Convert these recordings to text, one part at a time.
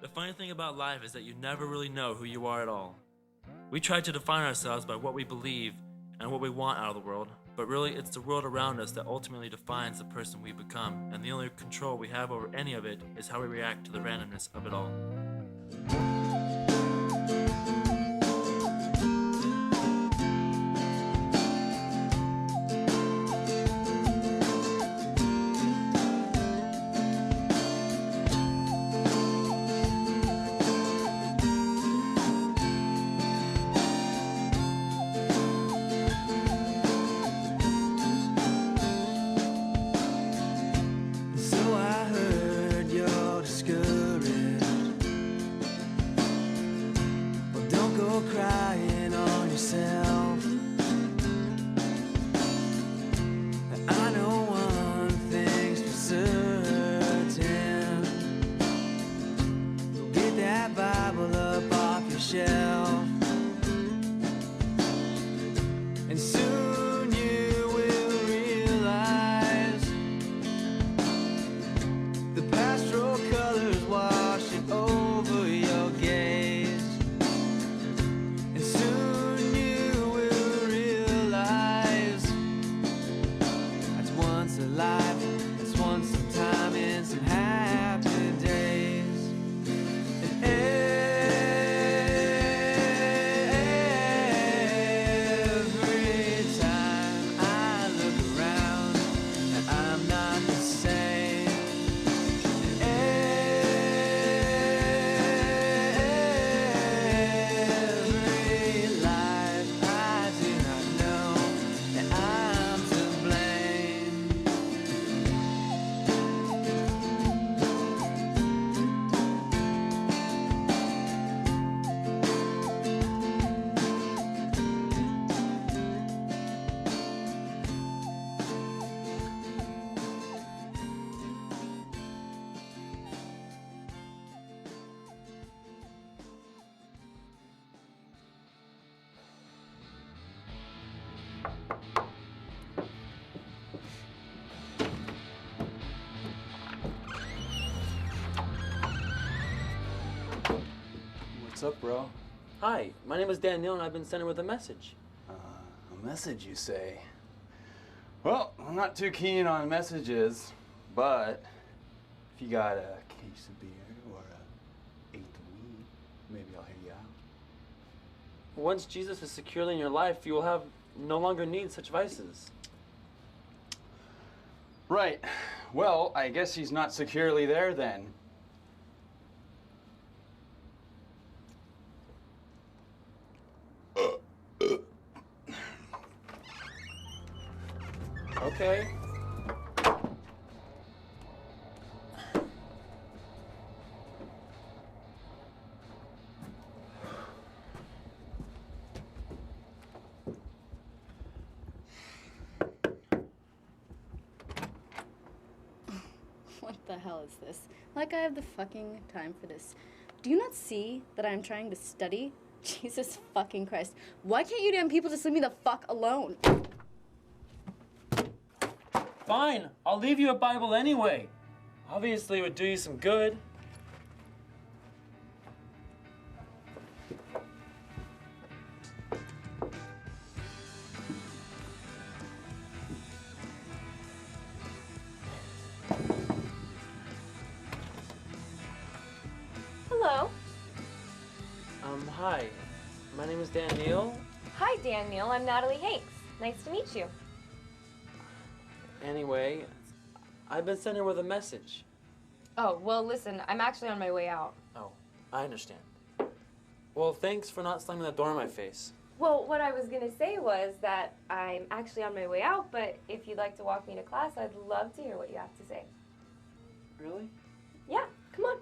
The funny thing about life is that you never really know who you are at all. We try to define ourselves by what we believe and what we want out of the world, but really it's the world around us that ultimately defines the person we become, and the only control we have over any of it is how we react to the randomness of it all. Crying on yourself. I know one thing's for certain. Get that Bible up off your shelf, and soon you will realize the pastoral colors washing over your gaze. Life, it's once some time and some happy days. And every time I look around, and I'm not the same. And every life I do not know, and I'm to blame. What's up, bro? Hi, my name is Daniel and I've been sent with a message. A message, you say? Well, I'm not too keen on messages, but if you got a case of beer or a eighth of weed, maybe I'll hear you out. Once Jesus is securely in your life, you will have no longer need such vices. Right. Well, I guess he's not securely there then. Okay. What the hell is this? Like I have the fucking time for this. Do you not see that I'm trying to study? Jesus fucking Christ. Why can't you damn people just leave me the fuck alone? Fine, I'll leave you a Bible anyway. Obviously it would do you some good. Hello. Hi. My name is Daniel. Hi, Daniel. I'm Natalie Hanks. Nice to meet you. Anyway, I've been sent here with a message. Oh, well, listen, I'm actually on my way out. Oh, I understand. Well, thanks for not slamming the door in my face. Well, what I was going to say was that I'm actually on my way out, but if you'd like to walk me to class, I'd love to hear what you have to say. Really? Yeah, come on.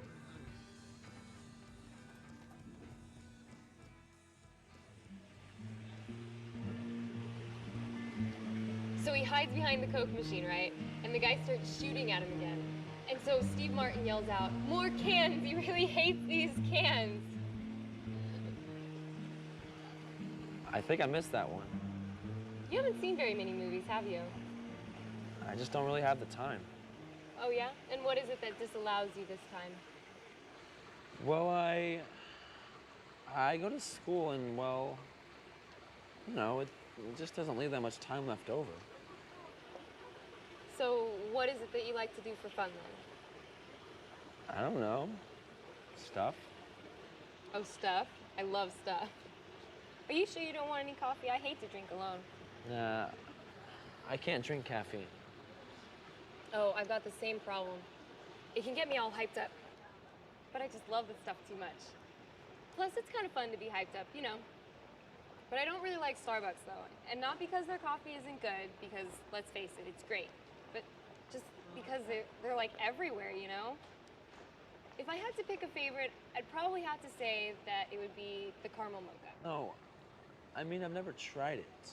So he hides behind the Coke machine, right? And the guy starts shooting at him again. And so Steve Martin yells out, "More cans! He really hates these cans!" I think I missed that one. You haven't seen very many movies, have you? I just don't really have the time. Oh, yeah? And what is it that disallows you this time? Well, I go to school and, well, it just doesn't leave that much time left over. So what is it that you like to do for fun then? I don't know. Stuff. Oh, stuff? I love stuff. Are you sure you don't want any coffee? I hate to drink alone. Nah, I can't drink caffeine. Oh, I've got the same problem. It can get me all hyped up. But I just love the stuff too much. Plus, it's kind of fun to be hyped up, you know. But I don't really like Starbucks, though. And not because their coffee isn't good, because, let's face it, it's great. But just because they're like everywhere, you know? If I had to pick a favorite, I'd probably have to say that it would be the caramel mocha. No, I mean, I've never tried it.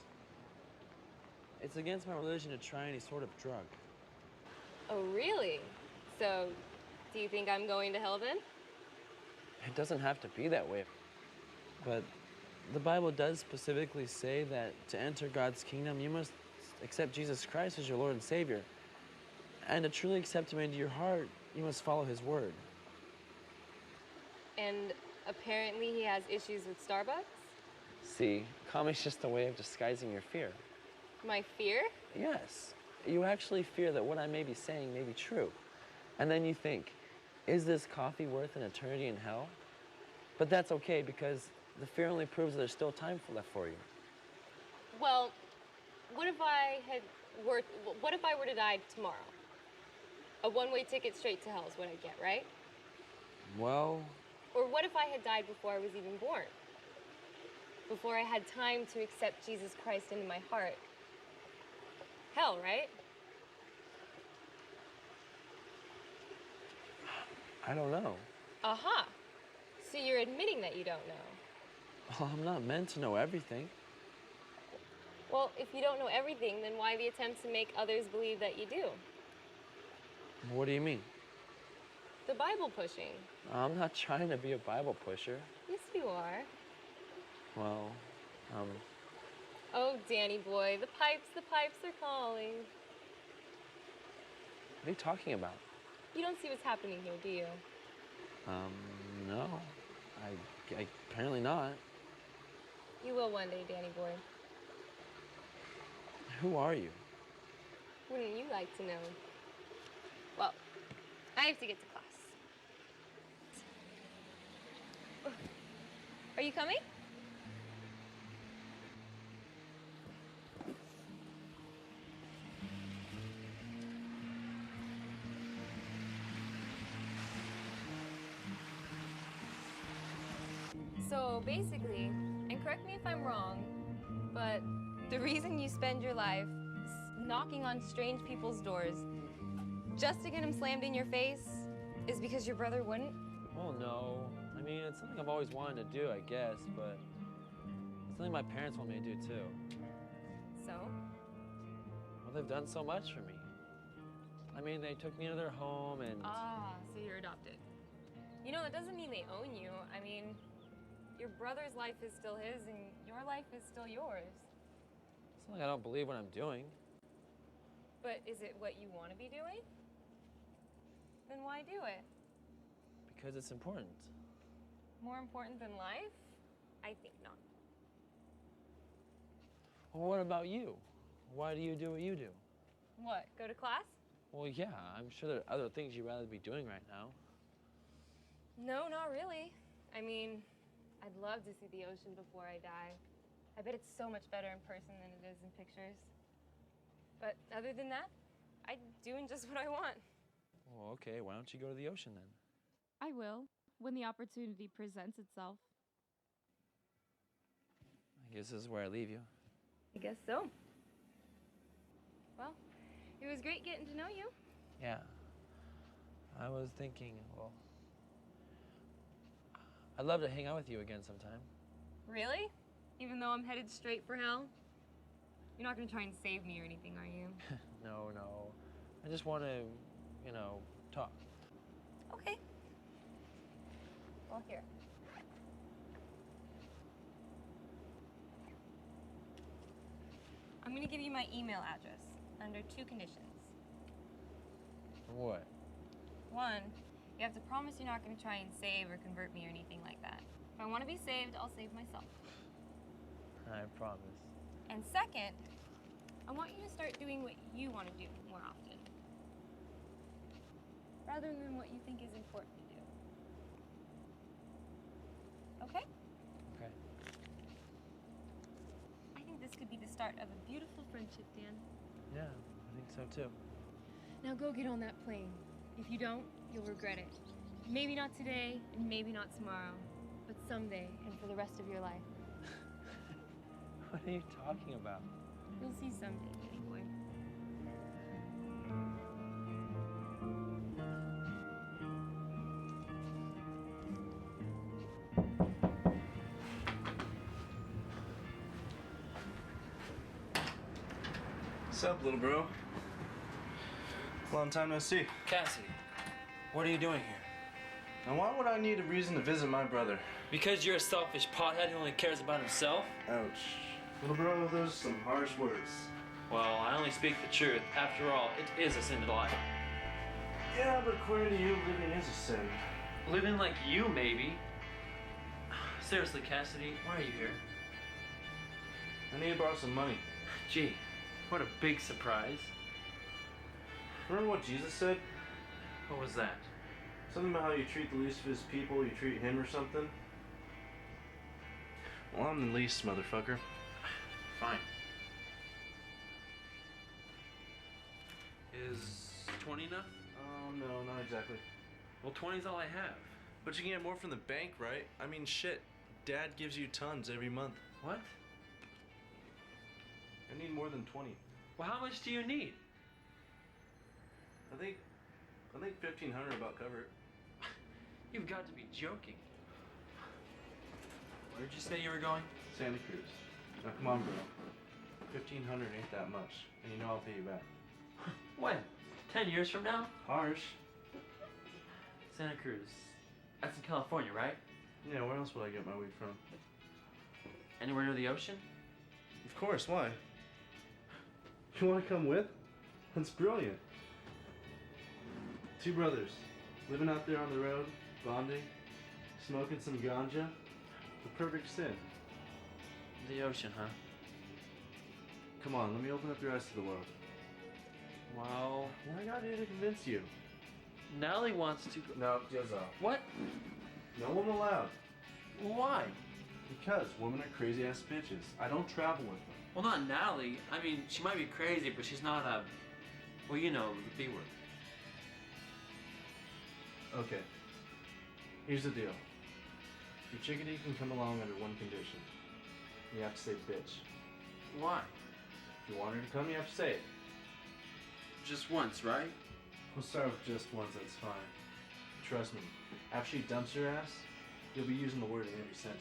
It's against my religion to try any sort of drug. Oh, really? So, do you think I'm going to hell then? It doesn't have to be that way. But the Bible does specifically say that to enter God's kingdom, you must accept Jesus Christ as your Lord and Savior. And to truly accept him into your heart, you must follow his word. And apparently he has issues with Starbucks? See, comedy's just a way of disguising your fear. My fear? Yes. You actually fear that what I may be saying may be true. And then you think, is this coffee worth an eternity in hell? But that's okay, because the fear only proves that there's still time left for you. Well, what if I were to die tomorrow? A one-way ticket straight to hell is what I'd get, right? Well, Or what if I had died before I was even born? Before I had time to accept Jesus Christ into my heart? Hell, right? I don't know. Aha! So you're admitting that you don't know. Well, I'm not meant to know everything. Well, if you don't know everything, then why the attempt to make others believe that you do? What do you mean? The Bible pushing. I'm not trying to be a Bible pusher. Yes, you are. Well, Oh, Danny boy, the pipes are calling. what are you talking about? You don't see what's happening here, do you? No. I apparently not. You will one day, Danny boy. Who are you? Wouldn't you like to know? Well, I have to get to class. Are you coming? So basically, and correct me if I'm wrong, but the reason you spend your life knocking on strange people's doors just to get them slammed in your face is because your brother wouldn't? Well, no. I mean, it's something I've always wanted to do, I guess, but it's something my parents want me to do, too. So? Well, they've done so much for me. I mean, they took me into their home and... Ah, so you're adopted. You know, it doesn't mean they own you. I mean, your brother's life is still his and your life is still yours. It's not like I don't believe what I'm doing. But is it what you want to be doing? Then why do it? Because it's important. More important than life? I think not. Well, what about you? Why do you do what you do? What, go to class? Well, yeah, I'm sure there are other things you'd rather be doing right now. No, not really. I mean, I'd love to see the ocean before I die. I bet it's so much better in person than it is in pictures. But other than that, I'm doing just what I want. Well, okay, why don't you go to the ocean then? I will, when the opportunity presents itself. I guess this is where I leave you. I guess so. Well, it was great getting to know you. Yeah. I was thinking, well, I'd love to hang out with you again sometime. Really? Even though I'm headed straight for hell? You're not gonna try and save me or anything, are you? No. I just want to, talk. Okay. Well, here. I'm gonna give you my email address under 2 conditions. What? One, You have to promise you're not going to try and save or convert me or anything like that. If I want to be saved, I'll save myself. I promise. And second, I want you to start doing what you want to do more often, rather than what you think is important to do. Okay? Okay. I think this could be the start of a beautiful friendship, Dan. Yeah, I think so too. Now go get on that plane. If you don't, you'll regret it. Maybe not today, and maybe not tomorrow, but someday and for the rest of your life. What are you talking about? You'll see someday, Kitty boy. What's up, little bro? Long time no see. Cassidy, what are you doing here? Now, why would I need a reason to visit my brother? Because you're a selfish pothead who only cares about himself? Ouch. Little bro, those are some harsh words. Well, I only speak the truth. After all, it is a sin to lie. Yeah, but according to you, living is a sin. Living like you, maybe. Seriously, Cassidy, why are you here? I need to borrow some money. Gee, what a big surprise. Remember what Jesus said? What was that? Something about how you treat the least of his people, you treat him or something? Well, I'm the least, motherfucker. Fine. Is 20 enough? Oh, no, not exactly. Well, 20's all I have. But you can get more from the bank, right? I mean, shit. Dad gives you tons every month. What? I need more than 20. Well, how much do you need? I think 1,500 about cover it. You've got to be joking. Where'd you say you were going? Santa Cruz. Now come on, bro. 1,500 ain't that much, and you know I'll pay you back. When? 10 years from now? Harsh. Santa Cruz. That's in California, right? Yeah, where else would I get my weed from? Anywhere near the ocean? Of course, why? You want to come with? That's brilliant. Two brothers, living out there on the road, bonding, smoking some ganja. The perfect sin. The ocean, huh? Come on, let me open up your eyes to the world. Well, What I got here to convince you? Natalie wants to go. No, just off. What? No one allowed. Why? Because women are crazy ass bitches. I don't travel with them. Well, not Natalie. I mean, she might be crazy, but she's not a. Well, you know, the B word. Okay. Here's the deal. Your chickadee can come along under one condition. You have to say bitch. Why? If you want her to come, you have to say it. Just once, right? We'll start with just once, that's fine. Trust me, after she dumps your ass, you'll be using the word in every sentence.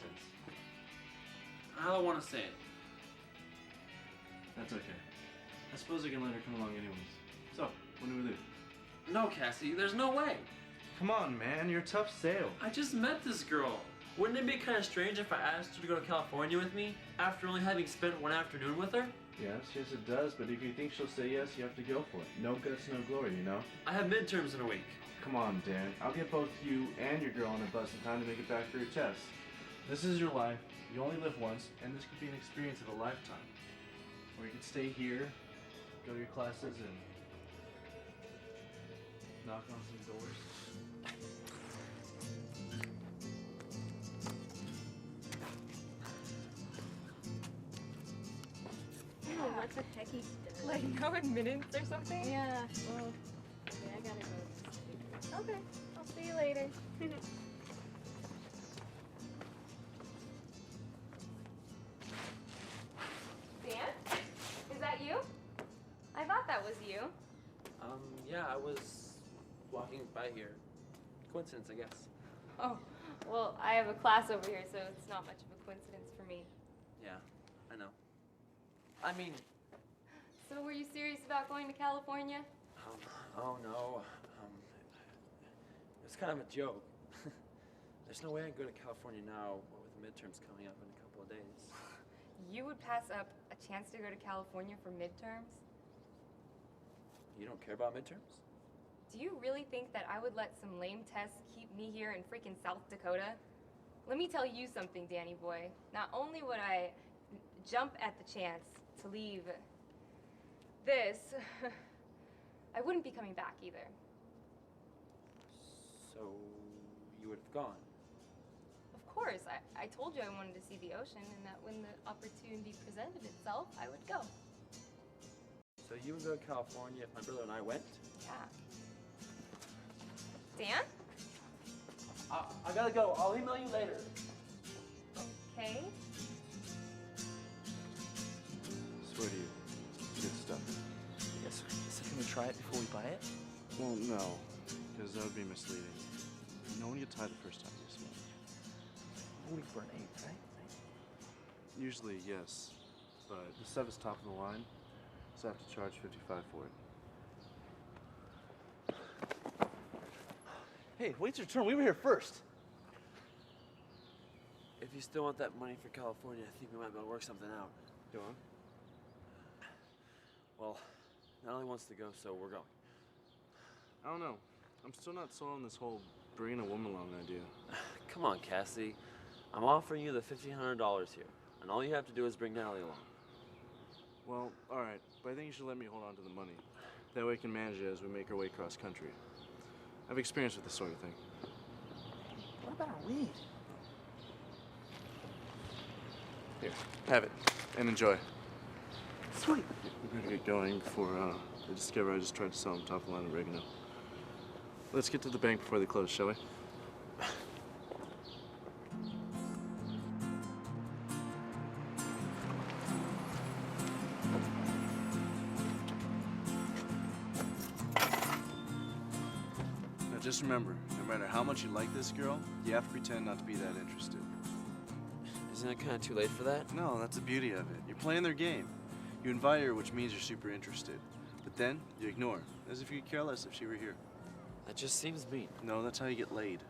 I don't want to say it. That's okay. I suppose I can let her come along anyways. So, what do we do? No, Cassie, there's no way. Come on, man, you're a tough sale. I just met this girl. Wouldn't it be kind of strange if I asked her to go to California with me after only having spent one afternoon with her? Yes, it does, but if you think she'll say yes, you have to go for it. No guts, no glory, you know? I have midterms in a week. Come on, Dan. I'll get both you and your girl on a bus in time to make it back for your test. This is your life. You only live once, and this could be an experience of a lifetime. Or you could stay here, go to your classes, and knock on some doors. What the heck he does? Like no admittance or something? Yeah, well, okay, I gotta go. Okay, I'll see you later. Dan? Is that you? I thought that was you. Yeah, I was walking by here. Coincidence, I guess. Oh, well, I have a class over here, so it's not much of a coincidence for me. Yeah, I know. I mean, So were you serious about going to California? oh no. It's kind of a joke. There's no way I can go to California now with midterms coming up in a couple of days. You would pass up a chance to go to California for midterms? You don't care about midterms? Do you really think that I would let some lame test keep me here in freaking South Dakota? Let me tell you something, Danny boy. Not only would I jump at the chance to leave this, I wouldn't be coming back either. So you would have gone. Of course, I told you I wanted to see the ocean and that when the opportunity presented itself, I would go. So you would go to California if my brother and I went? Yeah. Dan? I gotta go. I'll email you later. Okay. Swear to you, good stuff. Yes, so can we try it before we buy it? Well, no, because that would be misleading. No one gets high the first time you smoke. Only for an 8, right? Usually, yes, but this stuff is top of the line, so I have to charge $55 for it. Hey, wait your turn. We were here first. If you still want that money for California, I think we might be able to work something out. Go on. Well, Natalie wants to go, so we're going. I don't know. I'm still not sold on this whole bringing a woman along idea. Come on, Cassidy. I'm offering you the $1,500 here, and all you have to do is bring Natalie along. Well, all right, but I think you should let me hold on to the money. That way we can manage it as we make our way cross country. I've experience with this sort of thing. What about our weed? Here, have it, and enjoy. Sweet. We better get going before they discover I just tried to sell them top of the line oregano. Let's get to the bank before they close, shall we? Now just remember, no matter how much you like this girl, you have to pretend not to be that interested. Isn't it kind of too late for that? No, that's the beauty of it. You're playing their game. You invite her, which means you're super interested. But then, you ignore, as if you could care less if she were here. That just seems mean. No, that's how you get laid.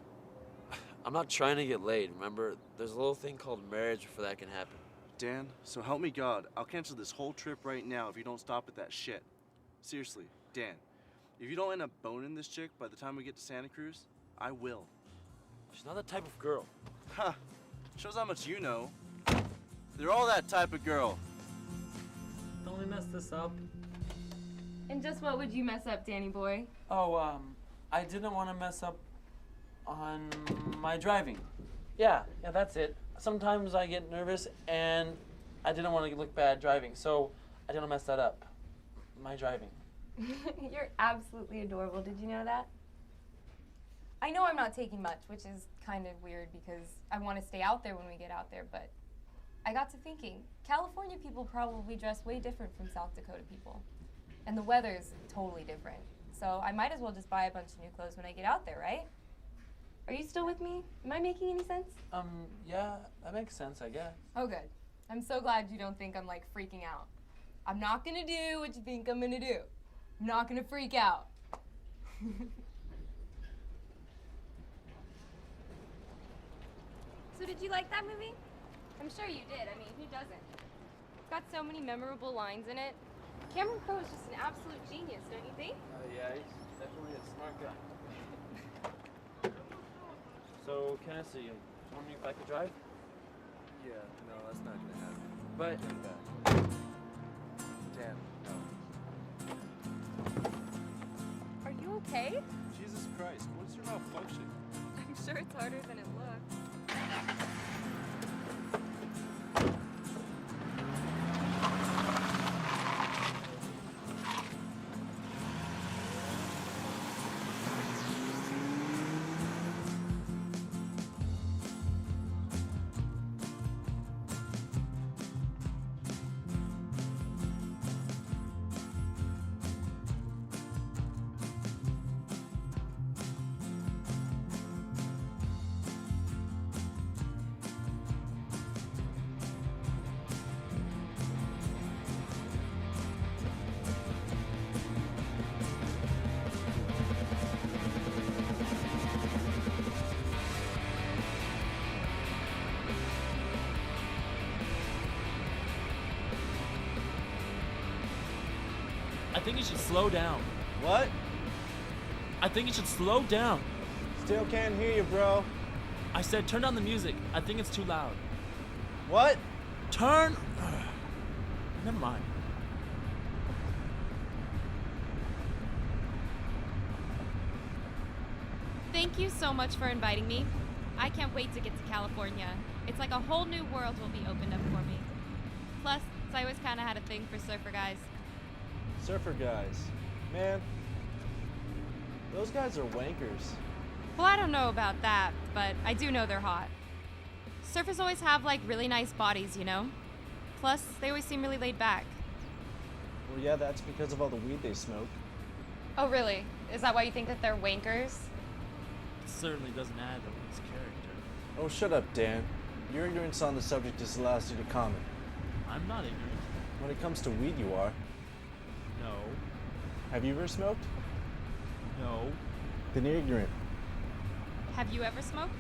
I'm not trying to get laid, remember? There's a little thing called marriage before that can happen. Dan, so help me God, I'll cancel this whole trip right now if you don't stop with that shit. Seriously, Dan, if you don't end up boning this chick by the time we get to Santa Cruz, I will. She's not that type of girl. Ha! Shows how much you know. They're all that type of girl. Don't we mess this up? And just what would you mess up, Danny boy? Oh, I didn't want to mess up on my driving. Yeah, that's it. Sometimes I get nervous and I didn't want to look bad driving, so I didn't mess that up. My driving. You're absolutely adorable. Did you know that? I know I'm not taking much, which is kind of weird because I want to stay out there when we get out there, but I got to thinking, California people probably dress way different from South Dakota people. And the weather's totally different. So I might as well just buy a bunch of new clothes when I get out there, right? Are you still with me? Am I making any sense? Yeah, that makes sense, I guess. Oh, good. I'm so glad you don't think I'm like freaking out. I'm not gonna do what you think I'm gonna do. I'm not gonna freak out. So did you like that movie? I'm sure you did. I mean, who doesn't? It's got so many memorable lines in it. Cameron Crowe is just an absolute genius, don't you think? Yeah, he's definitely a smart guy. So, Cassidy, you want me if I could drive? Yeah, no, that's not gonna happen. But Get back. Dan, no. Are you okay? Jesus Christ, what's your malfunction? I'm sure it's harder than it looks. I think you should slow down. What? I think you should slow down. Still can't hear you, bro. I said turn down the music. I think it's too loud. What? Turn. Never mind. Thank you so much for inviting me. I can't wait to get to California. It's like a whole new world will be opened up for me. Plus, I always kind of had a thing for surfer guys. Surfer guys. Man, those guys are wankers. Well, I don't know about that, but I do know they're hot. Surfers always have like really nice bodies, you know? Plus, they always seem really laid back. Well, yeah, that's because of all the weed they smoke. Oh, really? Is that why you think that they're wankers? It certainly doesn't add to his character. Oh, shut up, Dan. Your ignorance on the subject disallows you to comment. I'm not ignorant. When it comes to weed, you are. No. Have you ever smoked? No. Then you're ignorant. Have you ever smoked?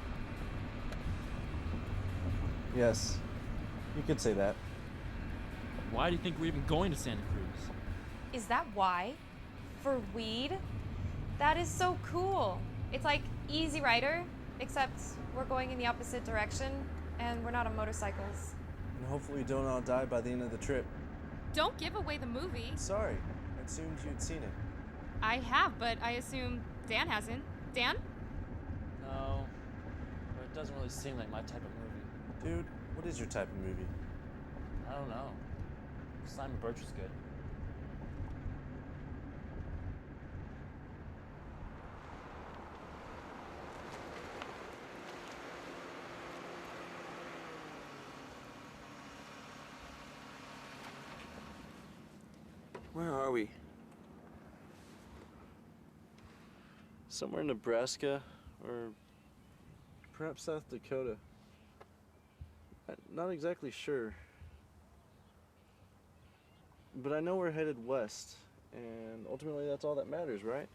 Yes. You could say that. Why do you think we're even going to Santa Cruz? Is that why? For weed? That is so cool. It's like Easy Rider, except we're going in the opposite direction and we're not on motorcycles. And hopefully you don't all die by the end of the trip. Don't give away the movie. Sorry. I assumed you'd seen it. I have, but I assume Dan hasn't. Dan? No. But it doesn't really seem like my type of movie. Dude, what is your type of movie? I don't know. Simon Birch was good. Where are we? Somewhere in Nebraska, or perhaps South Dakota. I'm not exactly sure. But I know we're headed west, and ultimately that's all that matters, right?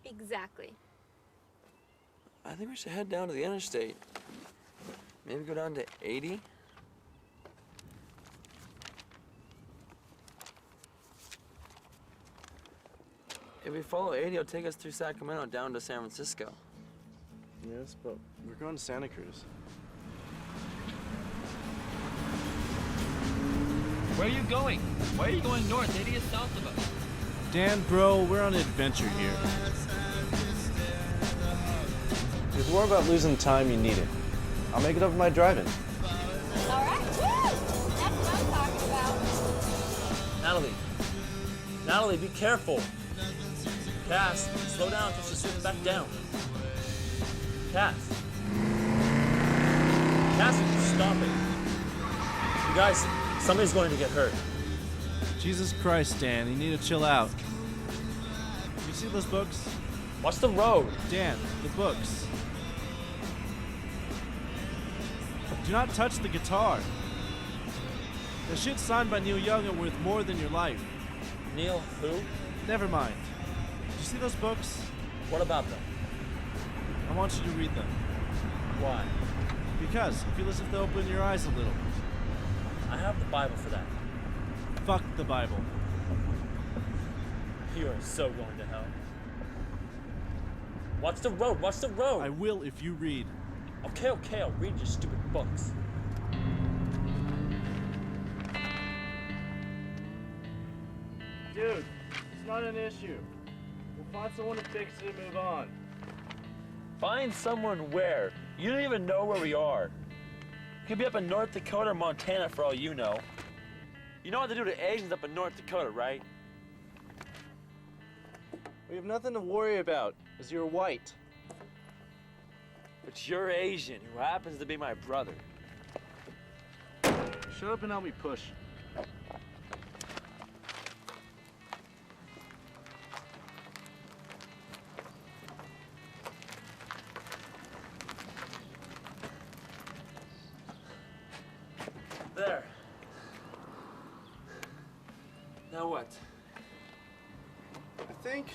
Exactly. I think we should head down to the interstate. Maybe go down to 80? If we follow 80, it'll take us through Sacramento down to San Francisco. Yes, but we're going to Santa Cruz. Where are you going? Why are you going north? 80 is south of us. Dan, bro, we're on an adventure here. If you worry about losing time, you need it. I'll make it up with my driving. All right, woo! That's what I'm talking about. Natalie, be careful. Cass, slow down just to sit back down. Cass, stop it. You guys, somebody's going to get hurt. Jesus Christ, Dan, you need to chill out. You see those books? Watch the road. Dan, the books. Do not touch the guitar. The shit signed by Neil Young are worth more than your life. Neil, who? Never mind. Did you see those books? What about them? I want you to read them. Why? Because if you listen to open your eyes a little. I have the Bible for that. Fuck the Bible. You are so going to hell. Watch the road, watch the road. I will if you read. Okay, I'll read your stupid books. Dude, it's not an issue. We'll find someone to fix it and move on. Find someone where? You don't even know where we are. Could be up in North Dakota or Montana for all you know. You know what they do to Asians up in North Dakota, right? We have nothing to worry about, because you're white. But you're Asian, who happens to be my brother. Shut up and help me push. There. Now what? I think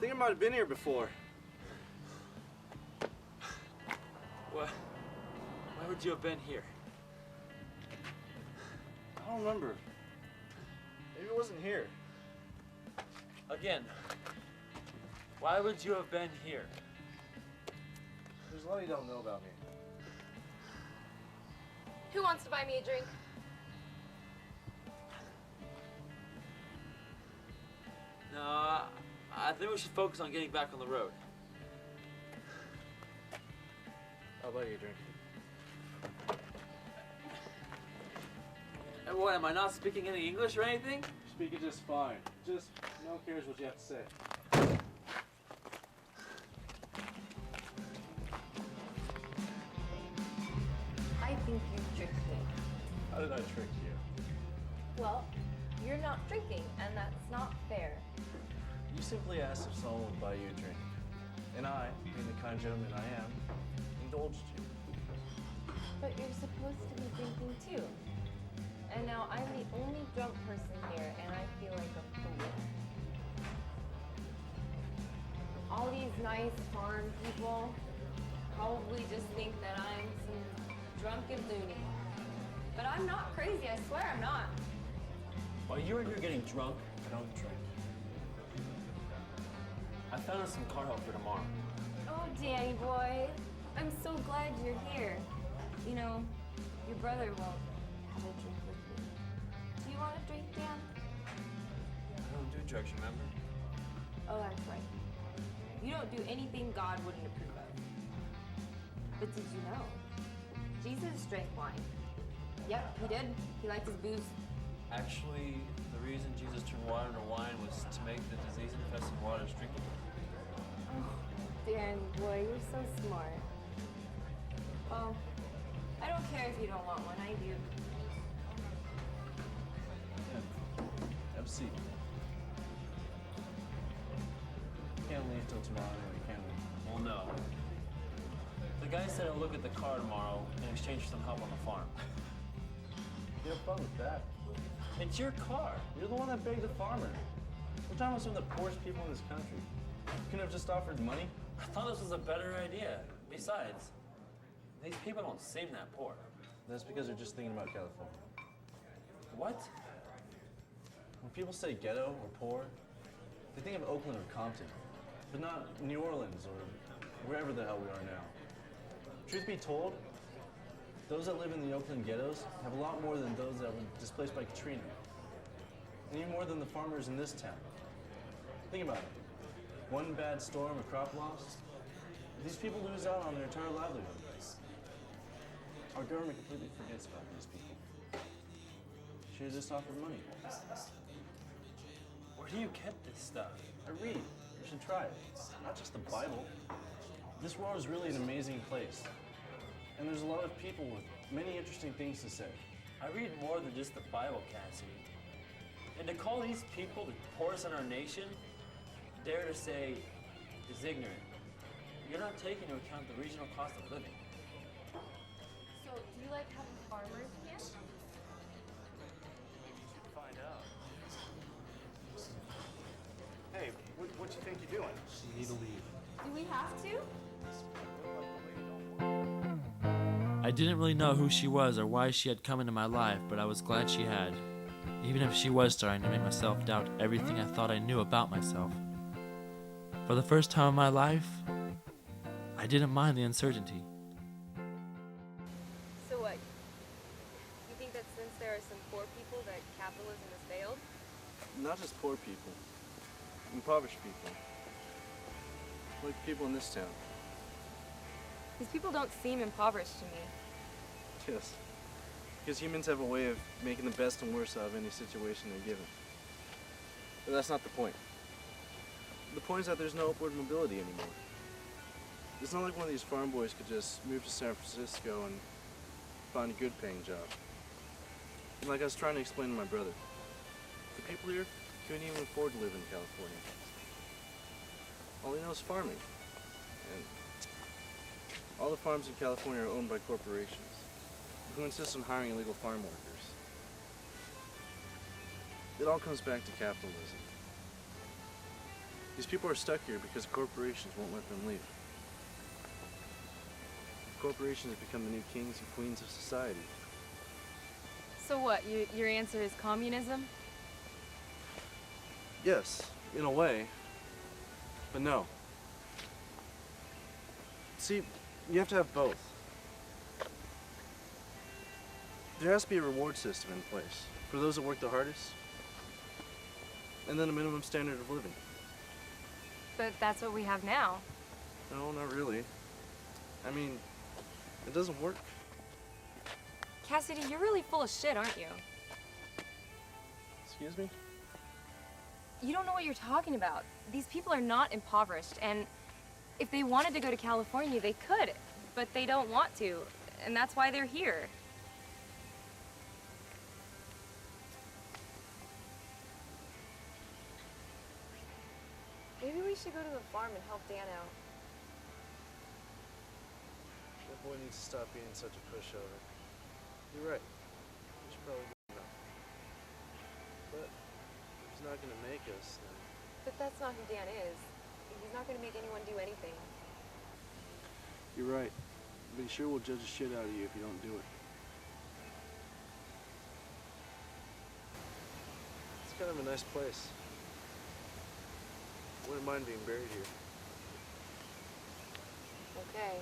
I might have been here before. What? Why would you have been here? I don't remember. Maybe it wasn't here. Again, why would you have been here? There's a lot you don't know about me. Who wants to buy me a drink? No, I think we should focus on getting back on the road. I'll buy you a drink. And what, am I not speaking any English or anything? Speak it just fine. Just no one cares what you have to say. I think you tricked me. How did I trick you? Well, you're not drinking, and that's not fair. You simply asked if someone would buy you a drink. And I, being the kind gentleman I am, indulged you. But you're supposed to be drinking too. And now I'm the only drunk person here, and I feel like a fool. All these nice farm people probably just think that I'm some drunken loony. But I'm not crazy, I swear I'm not. While you're in here getting drunk, I don't drink. I found us some car help for tomorrow. Oh, Danny boy, I'm so glad you're here. You know, your brother won't have a drink with me. Do you want a drink, Dan? I don't do drugs, remember? Oh, that's right. You don't do anything God wouldn't approve of. But did you know? Jesus drank wine. Yep, he did. He liked his booze. Actually, the reason Jesus turned water into wine was to make the disease-infested waters drinkable. Oh, Danny boy, you're so smart. Well, I don't care if you don't want one, I do. Have a seat. Can't leave till tomorrow anyway, can we? Well, no. The guy said I'll look at the car tomorrow in exchange for some help on the farm. You have fun with that. It's your car. You're the one that begged the farmer. We're talking about some of the poorest people in this country. You couldn't have just offered money? I thought this was a better idea. Besides, these people don't seem that poor. That's because they're just thinking about California. What? When people say ghetto or poor, they think of Oakland or Compton, but not New Orleans or wherever the hell we are now. Truth be told, those that live in the Oakland ghettos have a lot more than those that were displaced by Katrina. And even more than the farmers in this town. Think about it. One bad storm, a crop loss, these people lose out on their entire livelihood. Our government completely forgets about these people. Should have just offered money. Where do you get this stuff? I read. You should try it. Not just the Bible. This world is really an amazing place. And there's a lot of people with many interesting things to say. I read more than just the Bible, Cassidy. And to call these people the poorest in our nation, dare to say, is ignorant. You're not taking into account the regional cost of living. So, do you like having farmers here? Find out. Hey, what you think you're doing? You need to leave. Do we have to? I didn't really know who she was or why she had come into my life, but I was glad she had. Even if she was starting to make myself doubt everything I thought I knew about myself. For the first time in my life, I didn't mind the uncertainty. So what? You think that since there are some poor people that capitalism has failed? Not just poor people, impoverished people. Like people in this town. These people don't seem impoverished to me. Yes. Because humans have a way of making the best and worst out of any situation they're given. But that's not the point. The point is that there's no upward mobility anymore. It's not like one of these farm boys could just move to San Francisco and find a good paying job. And like I was trying to explain to my brother, the people here couldn't even afford to live in California. All he knows is farming. And all the farms in California are owned by corporations who insist on hiring illegal farm workers. It all comes back to capitalism. These people are stuck here because corporations won't let them leave. Corporations have become the new kings and queens of society. So what? Your answer is communism? Yes, in a way. But no. See, you have to have both. There has to be a reward system in place for those that work the hardest, and then a minimum standard of living. But that's what we have now. No, not really. I mean, it doesn't work. Cassidy, you're really full of shit, aren't you? Excuse me? You don't know what you're talking about. These people are not impoverished, and if they wanted to go to California, they could, but they don't want to, and that's why they're here. Maybe we should go to the farm and help Dan out. That boy needs to stop being such a pushover. You're right. We should probably go now. But if he's not gonna make us, then But that's not who Dan is. He's not gonna make anyone do anything. you're right. But he sure will judge the shit out of you if you don't do it. It's kind of a nice place. Wouldn't mind being buried here. Okay.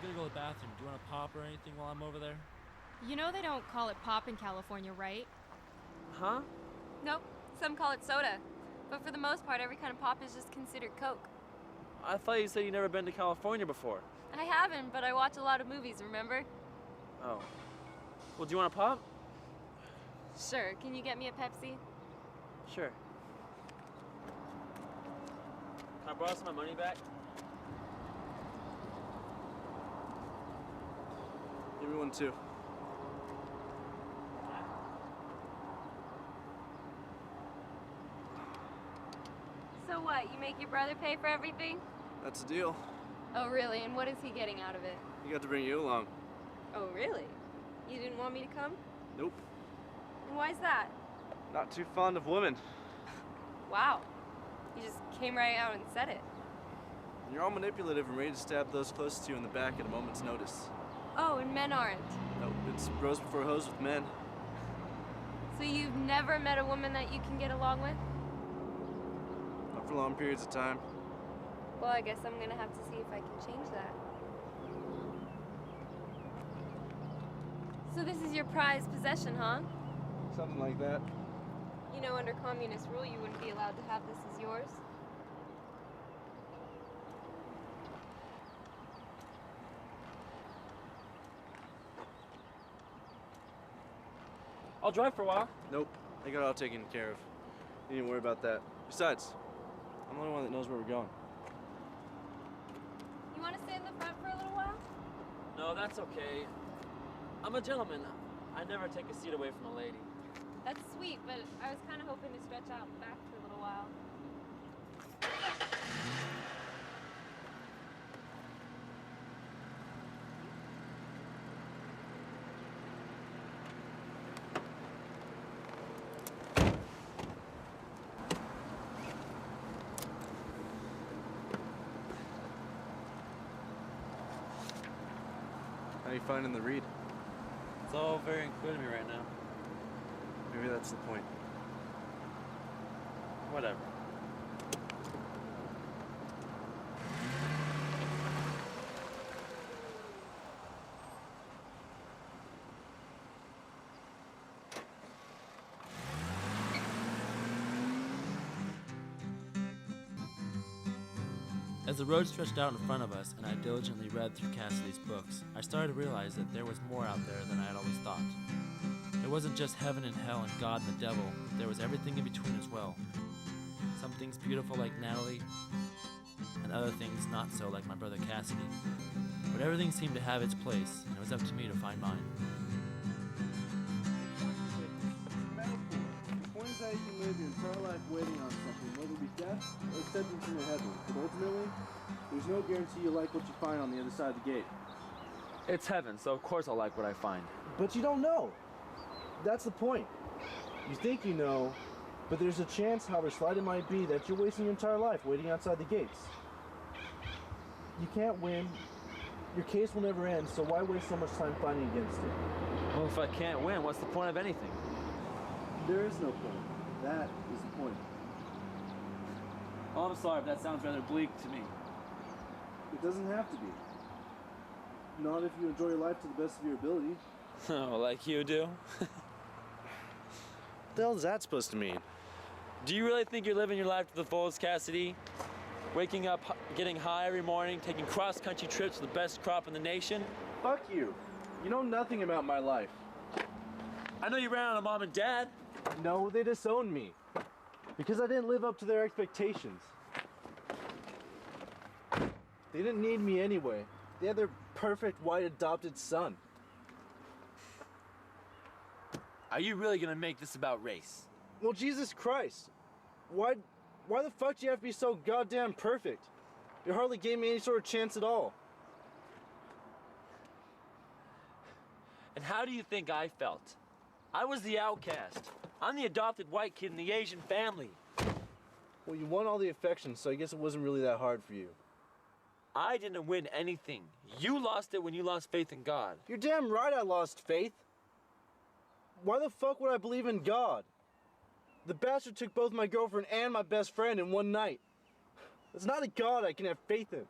I'm gonna go to the bathroom. Do you want a pop or anything while I'm over there? You know they don't call it pop in California, right? Huh? Nope, some call it soda. But for the most part, every kind of pop is just considered Coke. I thought you said you'd never been to California before. I haven't, but I watch a lot of movies, remember? Oh. Well, do you want a pop? Sure, can you get me a Pepsi? Sure. Can I borrow some of my money back? Give me one too. So what, you make your brother pay for everything? That's the deal. Oh really, and what is he getting out of it? He got to bring you along. Oh really? You didn't want me to come? Nope. And why's that? Not too fond of women. Wow. You just came right out and said it. You're all manipulative and ready to stab those closest to you in the back at a moment's notice. Oh, and men aren't. Nope, it's bros before hoes with men. So you've never met a woman that you can get along with? Not for long periods of time. Well, I guess I'm gonna have to see if I can change that. So this is your prized possession, huh? Something like that. You know, under communist rule, you wouldn't be allowed to have this as yours. I'll drive for a while. Nope, I got it all taken care of. You needn't worry about that. Besides, I'm the only one that knows where we're going. You want to stay in the front for a little while? No, that's okay. I'm a gentleman. I never take a seat away from a lady. That's sweet, but I was kind of hoping to stretch out back for a little while. How you finding the read? It's all very unclear to me right now. Maybe that's the point. Whatever. As the road stretched out in front of us and I diligently read through Cassidy's books, I started to realize that there was more out there than I had always thought. There wasn't just heaven and hell and God and the devil, there was everything in between as well. Some things beautiful like Natalie, and other things not so like my brother Cassidy. But everything seemed to have its place, and it was up to me to find mine. The point is that you can live your entire life waiting on something, whether it be death or acceptance into heaven. But ultimately, there's no guarantee you'll like what you find on the other side of the gate. It's heaven, so of course I'll like what I find. But you don't know. That's the point. You think you know, but there's a chance, however slight it might be, that you're wasting your entire life waiting outside the gates. You can't win. Your case will never end, so why waste so much time fighting against it? Well, if I can't win, what's the point of anything? There is no point. That is the point. Oh, I'm sorry, but that sounds rather bleak to me. It doesn't have to be. Not if you enjoy your life to the best of your ability. Oh, like you do? What the hell is that supposed to mean? Do you really think you're living your life to the fullest, Cassidy? Waking up, getting high every morning, taking cross-country trips to the best crop in the nation? Fuck you. You know nothing about my life. I know you ran out of mom and dad. No, they disowned me. Because I didn't live up to their expectations. They didn't need me anyway. They had their perfect white adopted son. Are you really gonna make this about race? Well, Jesus Christ. Why the fuck do you have to be so goddamn perfect? You hardly gave me any sort of chance at all. And how do you think I felt? I was the outcast. I'm the adopted white kid in the Asian family. Well, you won all the affection, so I guess it wasn't really that hard for you. I didn't win anything. You lost it when you lost faith in God. You're damn right I lost faith. Why the fuck would I believe in God? The bastard took both my girlfriend and my best friend in one night. It's not a God I can have faith in.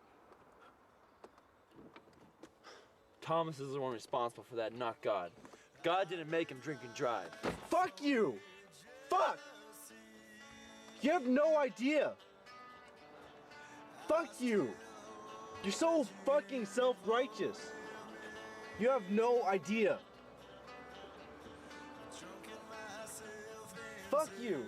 Thomas is the one responsible for that, not God. God didn't make him drink and drive. Fuck you! Fuck! You have no idea! Fuck you! You're so fucking self-righteous. You have no idea. Fuck you!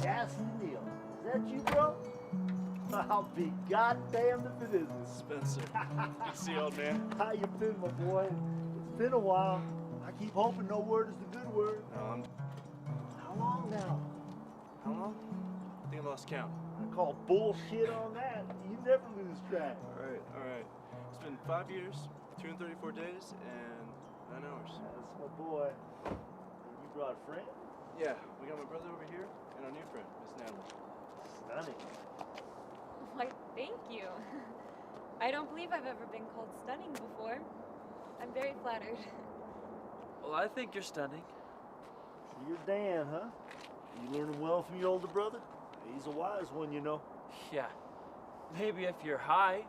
Cassidy, is that you, bro? I'll be goddamned if it isn't. Spencer. Good to see you, old man. How you been, my boy? It's been a while. I keep hoping no word is the good word. How long now? How long? I think I lost count. I call bullshit on that. You never lose track. All right. It's been 5 years, 234 days, and 9 hours. That's my boy. And you brought a friend? Yeah, we got my brother over here, and our new friend, Miss Natalie. Stunning. Why, thank you. I don't believe I've ever been called stunning before. I'm very flattered. Well, I think you're stunning. So you're Dan, huh? You learning well from your older brother? He's a wise one, you know. Yeah. Maybe if you're high.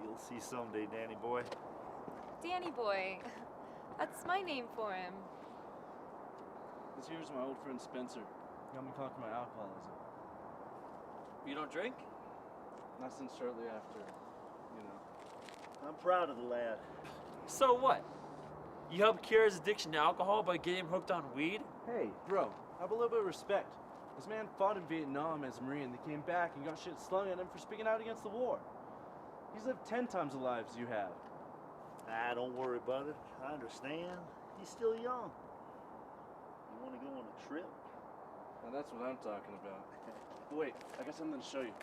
You'll see someday, Danny boy. Danny boy. That's my name for him. This here's my old friend Spencer. Got me conquer my alcoholism. You don't drink? Not since shortly after, you know. I'm proud of the lad. So what? You helped cure his addiction to alcohol by getting him hooked on weed? Hey, bro, have a little bit of respect. This man fought in Vietnam as a Marine, then came back and got shit slung at him for speaking out against the war. He's lived 10 times the lives you have. Ah, don't worry about it. I understand. He's still young. You want to go on a trip? Now that's what I'm talking about. But wait, I got something to show you.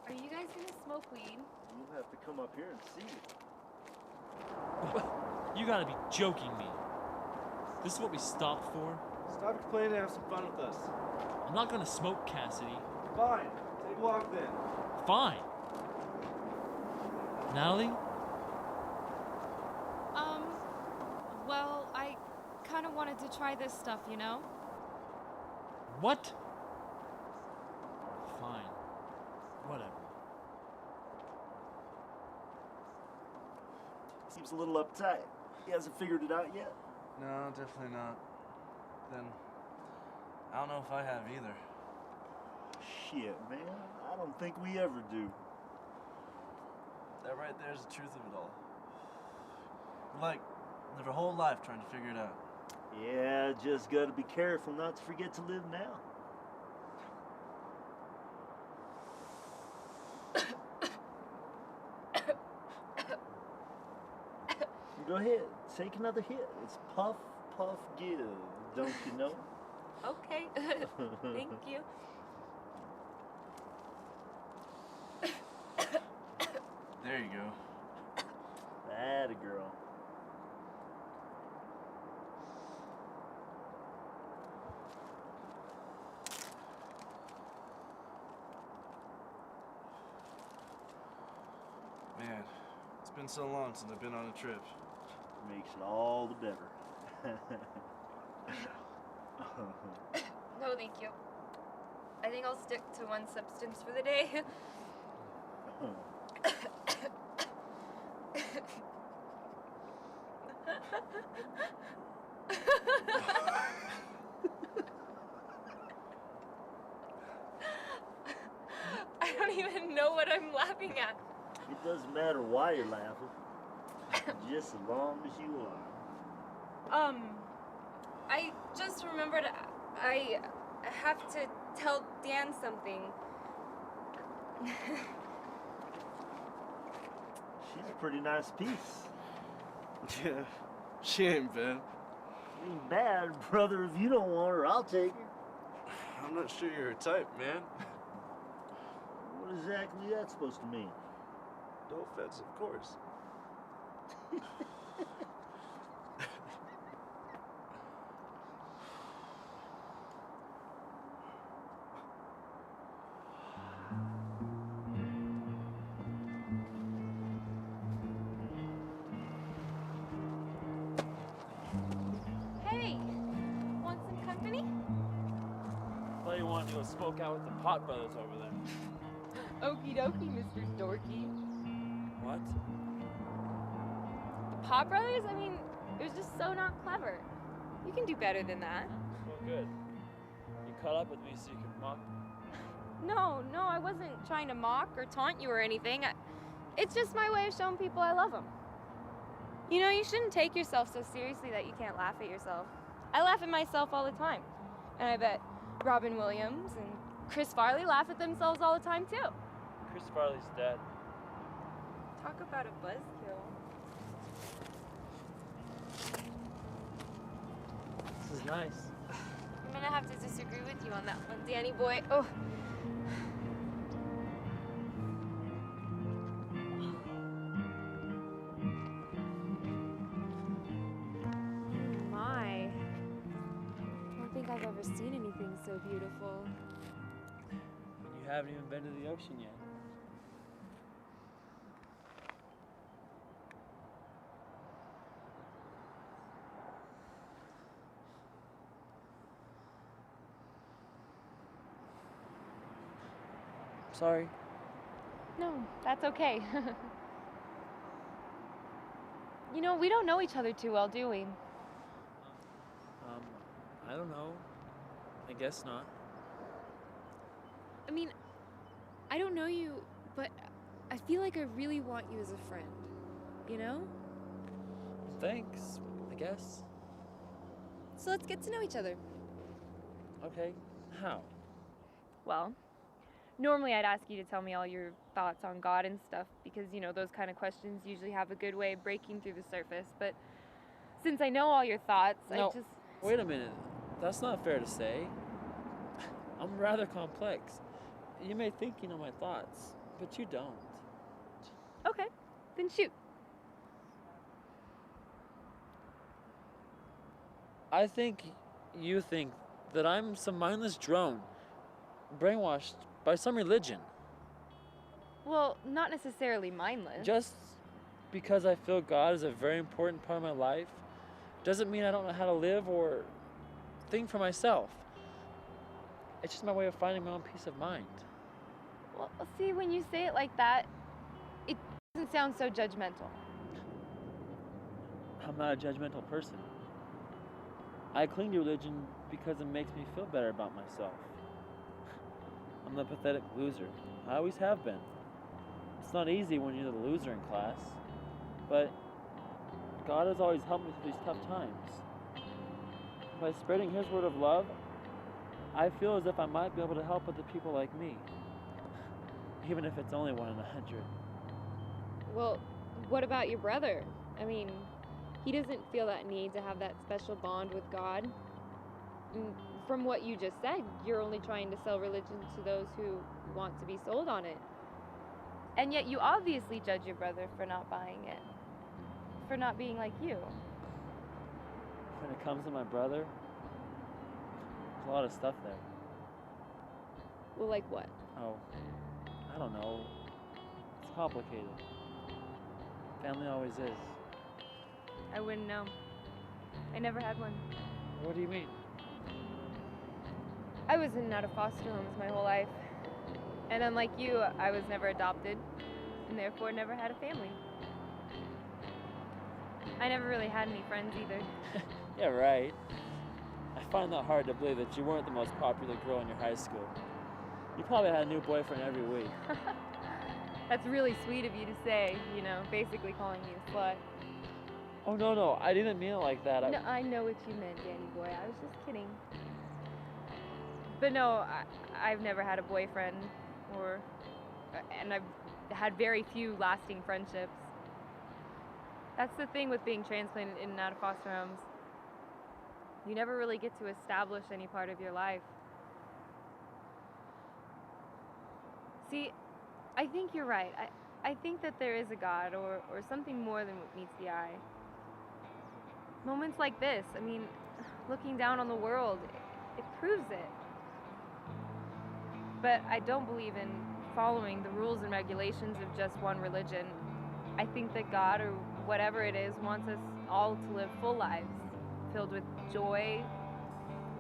Are you guys gonna smoke weed? You'll have to come up here and see it. You gotta be joking me. This is what we stopped for? Stop complaining and have some fun with us. I'm not gonna smoke, Cassidy. Fine. Take a walk then. Fine. Natalie? Well, I kind of wanted to try this stuff, you know? What? Fine. Whatever. Seems a little uptight. He hasn't figured it out yet. No, definitely not. Then, I don't know if I have either. Shit, man. I don't think we ever do. That right there is the truth of it all. Like, live our whole life trying to figure it out. Yeah, just gotta be careful not to forget to live now. Go ahead, take another hit. It's puff, puff, give, don't you know? Okay. Thank you. There you go. Atta girl. Man, it's been so long since I've been on a trip. Makes it all the better. No, thank you. I think I'll stick to one substance for the day. I don't even know what I'm laughing at. It doesn't matter why you're laughing, just as long as you are. I just remembered I have to tell Dan something. She's a pretty nice piece. Yeah, she ain't bad. Ain't bad, brother. If you don't want her, I'll take her. I'm not sure you're her type, man. What exactly that's supposed to mean? No offense, of course. Hey, want some company? Thought you wanted to go smoke out with the Pot Brothers over there. Okie dokie, Mr. Dorky. What? The Pot Brothers? I mean, it was just so not clever. You can do better than that. Well, good. You caught up with me so you could mock. No, I wasn't trying to mock or taunt you or anything. It's just my way of showing people I love them. You know, you shouldn't take yourself so seriously that you can't laugh at yourself. I laugh at myself all the time. And I bet Robin Williams and Chris Farley laugh at themselves all the time, too. Chris Farley's dead. Talk about a buzzkill. This is nice. I'm gonna have to disagree with you on that one, Danny boy. Oh. My. I don't think I've ever seen anything so beautiful. You haven't even been to the ocean yet. Sorry. No, that's okay. You know, we don't know each other too well, do we? I don't know. I guess not. I mean, I don't know you, but I feel like I really want you as a friend. You know? Thanks, I guess. So let's get to know each other. Okay, how? Well, normally I'd ask you to tell me all your thoughts on God and stuff because, you know, those kind of questions usually have a good way of breaking through the surface. But since I know all your thoughts, No, I just... wait a minute. That's not fair to say. I'm rather complex. You may think you know my thoughts, but you don't. Okay, then shoot. I think you think that I'm some mindless drone, brainwashed by some religion. Well, not necessarily mindless. Just because I feel God is a very important part of my life doesn't mean I don't know how to live or think for myself. It's just my way of finding my own peace of mind. Well, see, when you say it like that, it doesn't sound so judgmental. I'm not a judgmental person. I cling to religion because it makes me feel better about myself. I'm the pathetic loser. I always have been. It's not easy when you're the loser in class, but God has always helped me through these tough times. By spreading His word of love, I feel as if I might be able to help other people like me, even if it's only 1 in 100. Well, what about your brother? I mean, he doesn't feel that need to have that special bond with God. From what you just said, you're only trying to sell religion to those who want to be sold on it. And yet you obviously judge your brother for not buying it, for not being like you. When it comes to my brother, there's a lot of stuff there. Well, like what? Oh, I don't know. It's complicated. Family always is. I wouldn't know. I never had one. What do you mean? I was in and out of foster homes my whole life. And unlike you, I was never adopted, and therefore never had a family. I never really had any friends either. Yeah, right. I find that hard to believe that you weren't the most popular girl in your high school. You probably had a new boyfriend every week. That's really sweet of you to say, you know, basically calling me a slut. Oh, no, I didn't mean it like that. No, I know what you meant, Danny boy. I was just kidding. But no, I've never had a boyfriend, and I've had very few lasting friendships. That's the thing with being transplanted in and out of foster homes. You never really get to establish any part of your life. See, I think you're right. I think that there is a God or something more than what meets the eye. Moments like this, I mean, looking down on the world, it proves it. But I don't believe in following the rules and regulations of just one religion. I think that God, or whatever it is, wants us all to live full lives, filled with joy,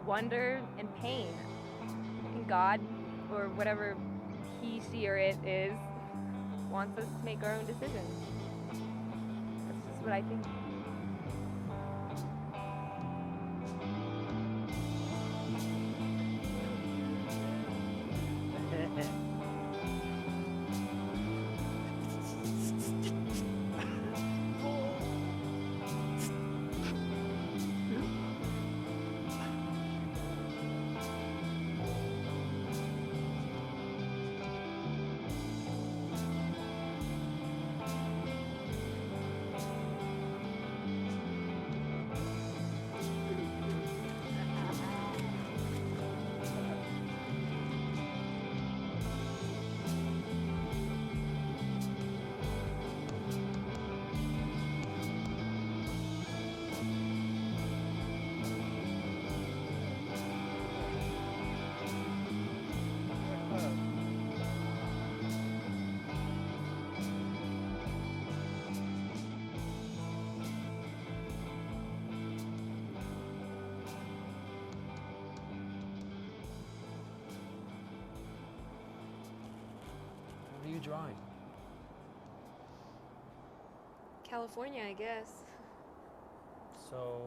wonder, and pain. And God, or whatever he, she, or it is, wants us to make our own decisions. That's just what I think. you drawing? California, I guess. So,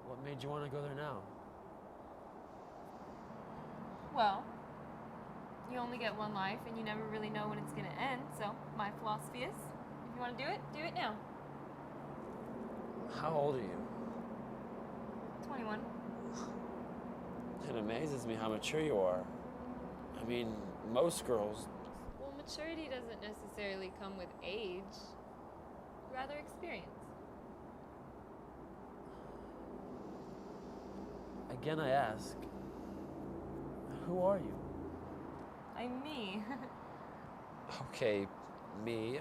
what made you want to go there now? Well, you only get one life and you never really know when it's gonna end, so my philosophy is, if you wanna do it now. How old are you? 21. It amazes me how mature you are. I mean, most girls. Well, maturity doesn't necessarily come with age, rather experience. Again, I ask, who are you? I'm me. Okay, me.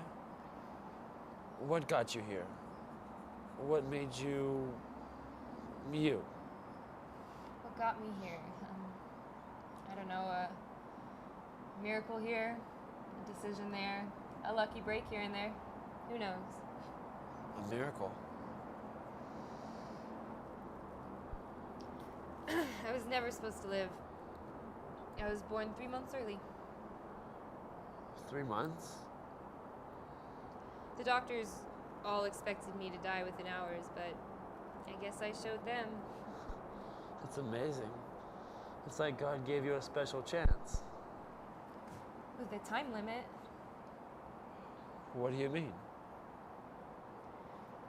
What got you here? What made you you? What got me here? I don't know, a miracle here, a decision there, a lucky break here and there. Who knows? A miracle. I was never supposed to live. I was born 3 months early. 3 months? The doctors all expected me to die within hours, but I guess I showed them. That's amazing. It's like God gave you a special chance. With a time limit. What do you mean?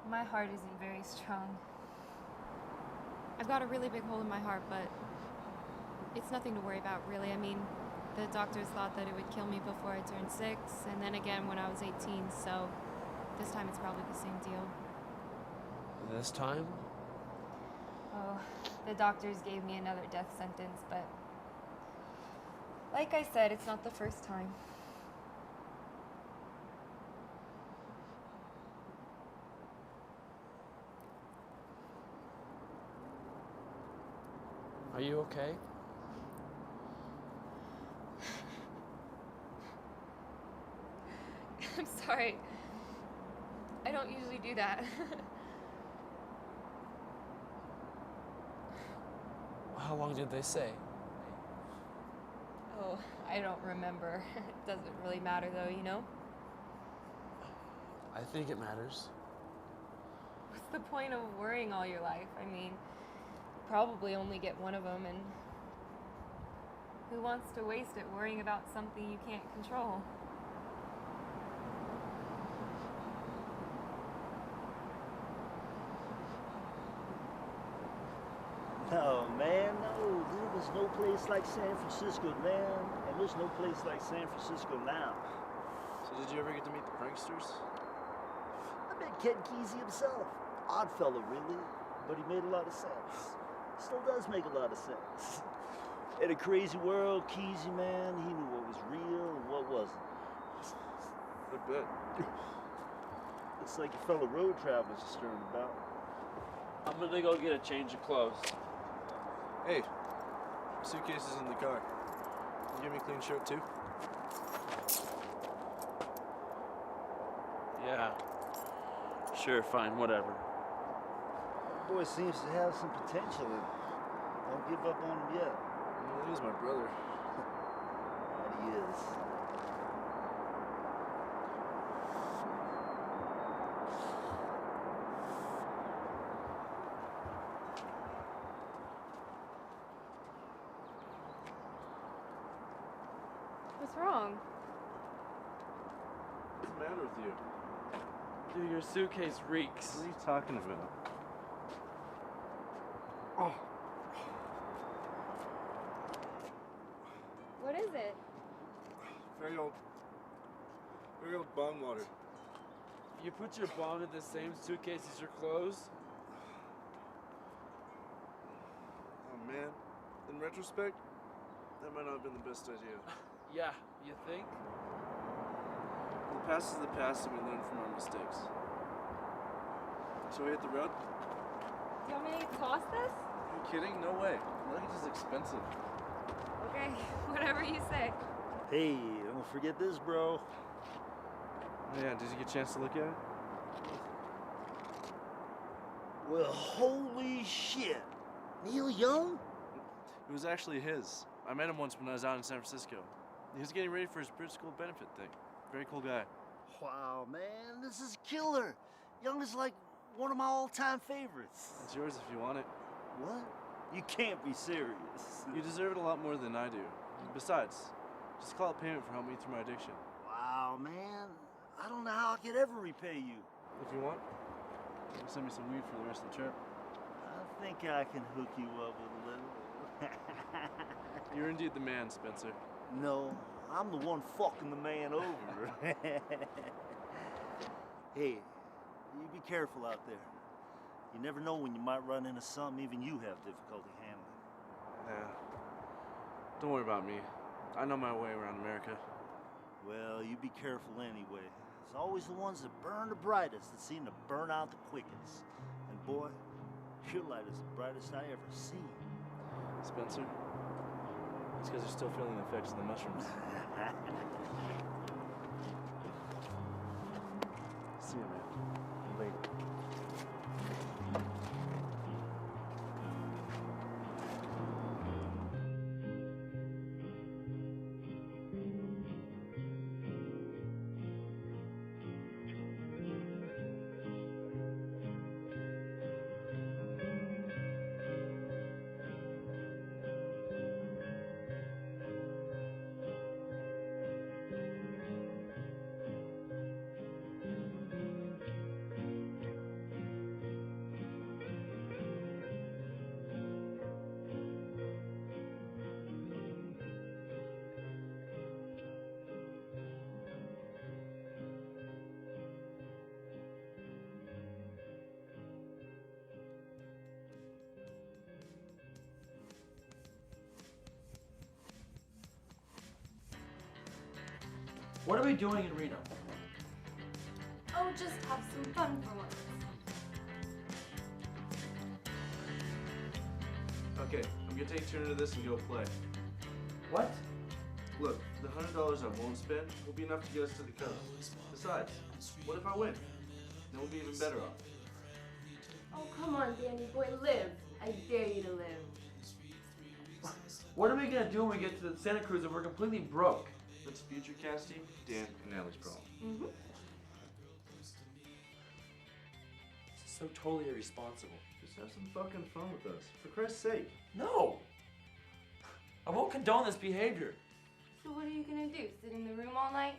My heart isn't very strong. I've got a really big hole in my heart, but it's nothing to worry about, really. I mean, the doctors thought that it would kill me before I turned 6, and then again when I was 18, so this time it's probably the same deal. This time? Oh, the doctors gave me another death sentence, but like I said, it's not the first time. Are you okay? I'm sorry. I don't usually do that. How long did they say? Oh, I don't remember. It doesn't really matter though, you know? I think it matters. What's the point of worrying all your life? I mean, probably only get one of them, and who wants to waste it worrying about something you can't control? No, man, no. There's no place like San Francisco then, and there's no place like San Francisco now. So did you ever get to meet the pranksters? I met Ken Kesey himself. Odd fella, really, but he made a lot of sense. Still does make a lot of sense. In a crazy world, Kesey, man, he knew what was real and what wasn't. I bet. It's like your fellow road travelers are stirring about. I'm gonna go get a change of clothes. Hey, suitcase is in the car. Can you give me a clean shirt too? Yeah. Sure, fine, whatever. That boy seems to have some potential and don't give up on him yet. Well, he is my brother. That he is. What's wrong? What's the matter with you? Dude, your suitcase reeks. What are you talking about? What is it? Very old bong water. You put your bomb in the same suitcase as your clothes? Oh man, in retrospect, that might not have been the best idea. Yeah, you think? The past is the past and we learn from our mistakes. So we hit the road? Do you want me to toss this? Are you kidding? No way. Luggage is expensive. Okay, whatever you say. Hey, don't forget this, bro. Oh, yeah, did you get a chance to look at it? Well, holy shit. Neil Young? It was actually his. I met him once when I was out in San Francisco. He was getting ready for his bridge school benefit thing. Very cool guy. Wow, man, this is killer. Young is like one of my all-time favorites. It's yours if you want it. What? You can't be serious. You deserve it a lot more than I do. Besides, just call it payment for helping me through my addiction. Wow, man. I don't know how I could ever repay you. If you want, you can send me some weed for the rest of the trip. I think I can hook you up with a little. You're indeed the man, Spencer. No, I'm the one fucking the man over. Hey, you be careful out there. You never know when you might run into something even you have difficulty handling. Yeah. Don't worry about me. I know my way around America. Well, you be careful anyway. It's always the ones that burn the brightest that seem to burn out the quickest. And boy, your light is the brightest I ever seen. Spencer, it's because you're still feeling the effects of the mushrooms. See you, man. Later. What are we doing in Reno? Oh, just have some fun for once. Okay, I'm gonna take a turn into this and go play. What? Look, the $100 I won't spend will be enough to get us to the coast. Besides, what if I win? Then we'll be even better off. Oh, come on, Danny boy, live. I dare you to live. What are we gonna do when we get to the Santa Cruz if we're completely broke? That's future Cassidy, Dan, and Natalie's problem. Mm-hmm. This is so totally irresponsible. Just have some fucking fun with us, for Christ's sake. No! I won't condone this behavior. So what are you gonna do? Sit in the room all night?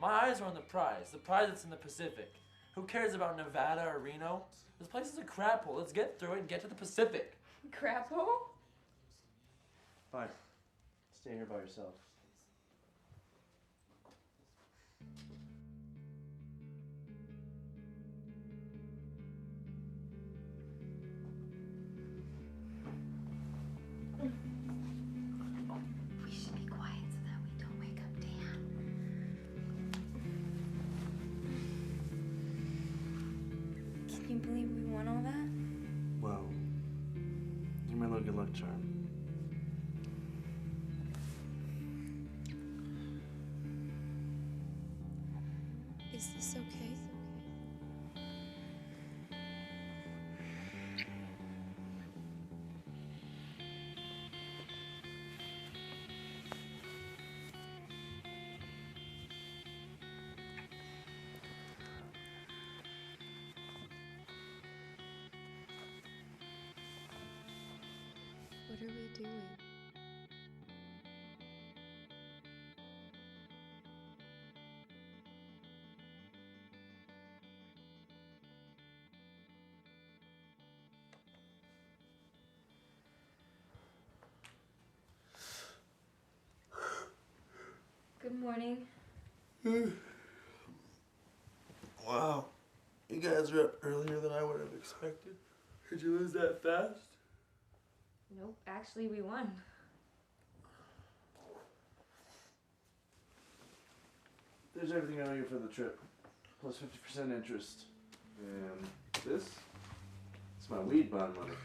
My eyes are on the prize that's in the Pacific. Who cares about Nevada or Reno? This place is a crap hole. Let's get through it and get to the Pacific. Crap hole? Fine. Stay here by yourself. We should be quiet so that we don't wake up Dan. Can you believe we won all that? Well, you're my little good luck charm. Is this okay? What are we doing? Good morning. Wow. You guys are up earlier than I would have expected. Did you lose that fast? Nope, actually we won. There's everything I owe you for the trip, plus 50% interest. And this? It's my weed bond money.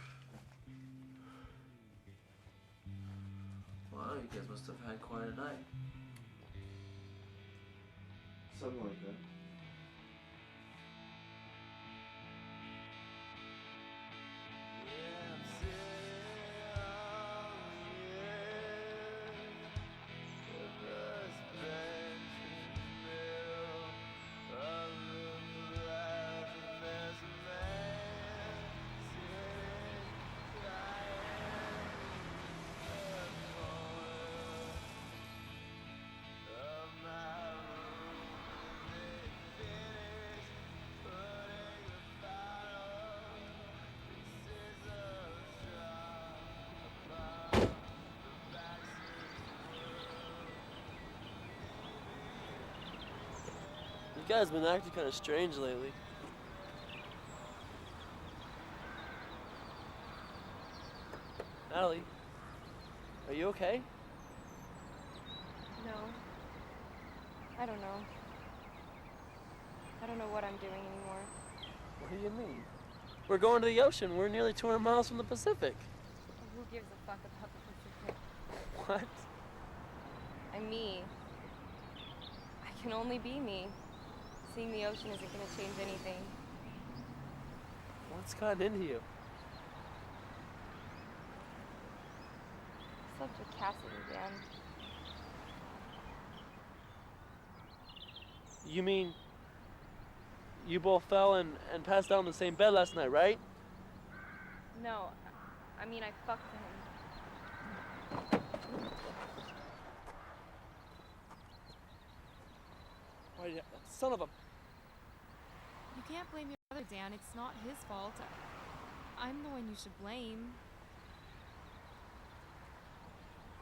Wow, you guys must have had quite a night. Something like that. guy's been acting kind of strange lately. Natalie, are you okay? No. I don't know. I don't know what I'm doing anymore. What do you mean? We're going to the ocean. We're nearly 200 miles from the Pacific. Who gives a fuck about the Pacific? What? I'm me. I can only be me. Seeing the ocean isn't gonna change anything. What's gotten into you? I slept with Cassidy again. You mean you both fell and passed out in the same bed last night, right? No, I mean I fucked him. Why, son of a... You can't blame your brother, Dan. It's not his fault. I'm the one you should blame.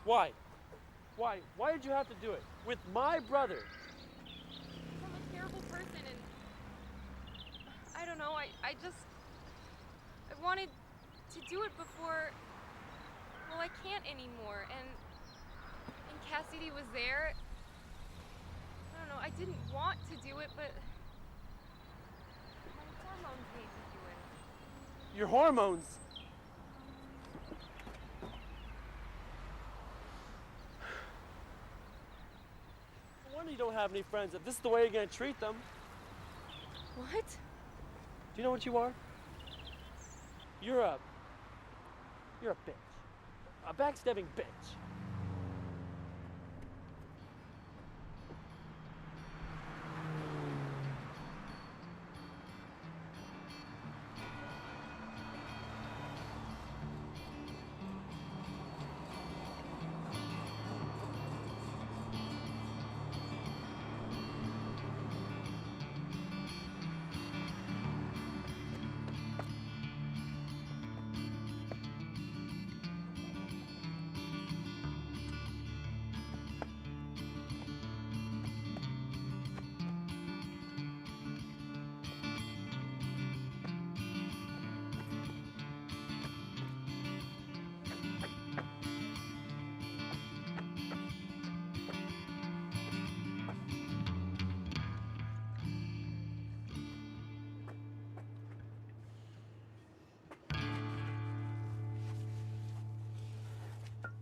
Why? Why? Why did you have to do it? With my brother? I'm a terrible person and I don't know, I wanted to do it before, well, I can't anymore, and Cassidy was there. I don't know, I didn't want to do it, but my hormones made me do it. Your hormones? No wonder you don't have any friends if this is the way you're gonna treat them. What? Do you know what you are? You're a bitch. A backstabbing bitch.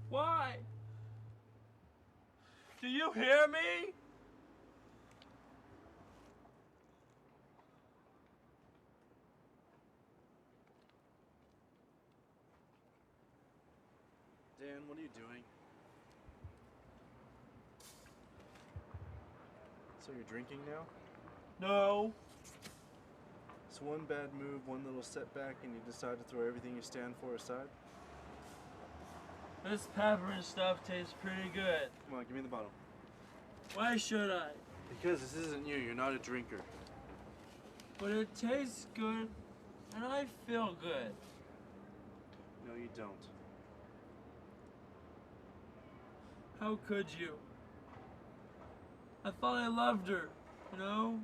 Why? Do you hear me? Dan, what are you doing? So you're drinking now? No. It's one bad move, one little setback, and you decide to throw everything you stand for aside? This peppermint stuff tastes pretty good. Come on, give me the bottle. Why should I? Because this isn't you, you're not a drinker. But it tastes good, and I feel good. No, you don't. How could you? I thought I loved her, you know?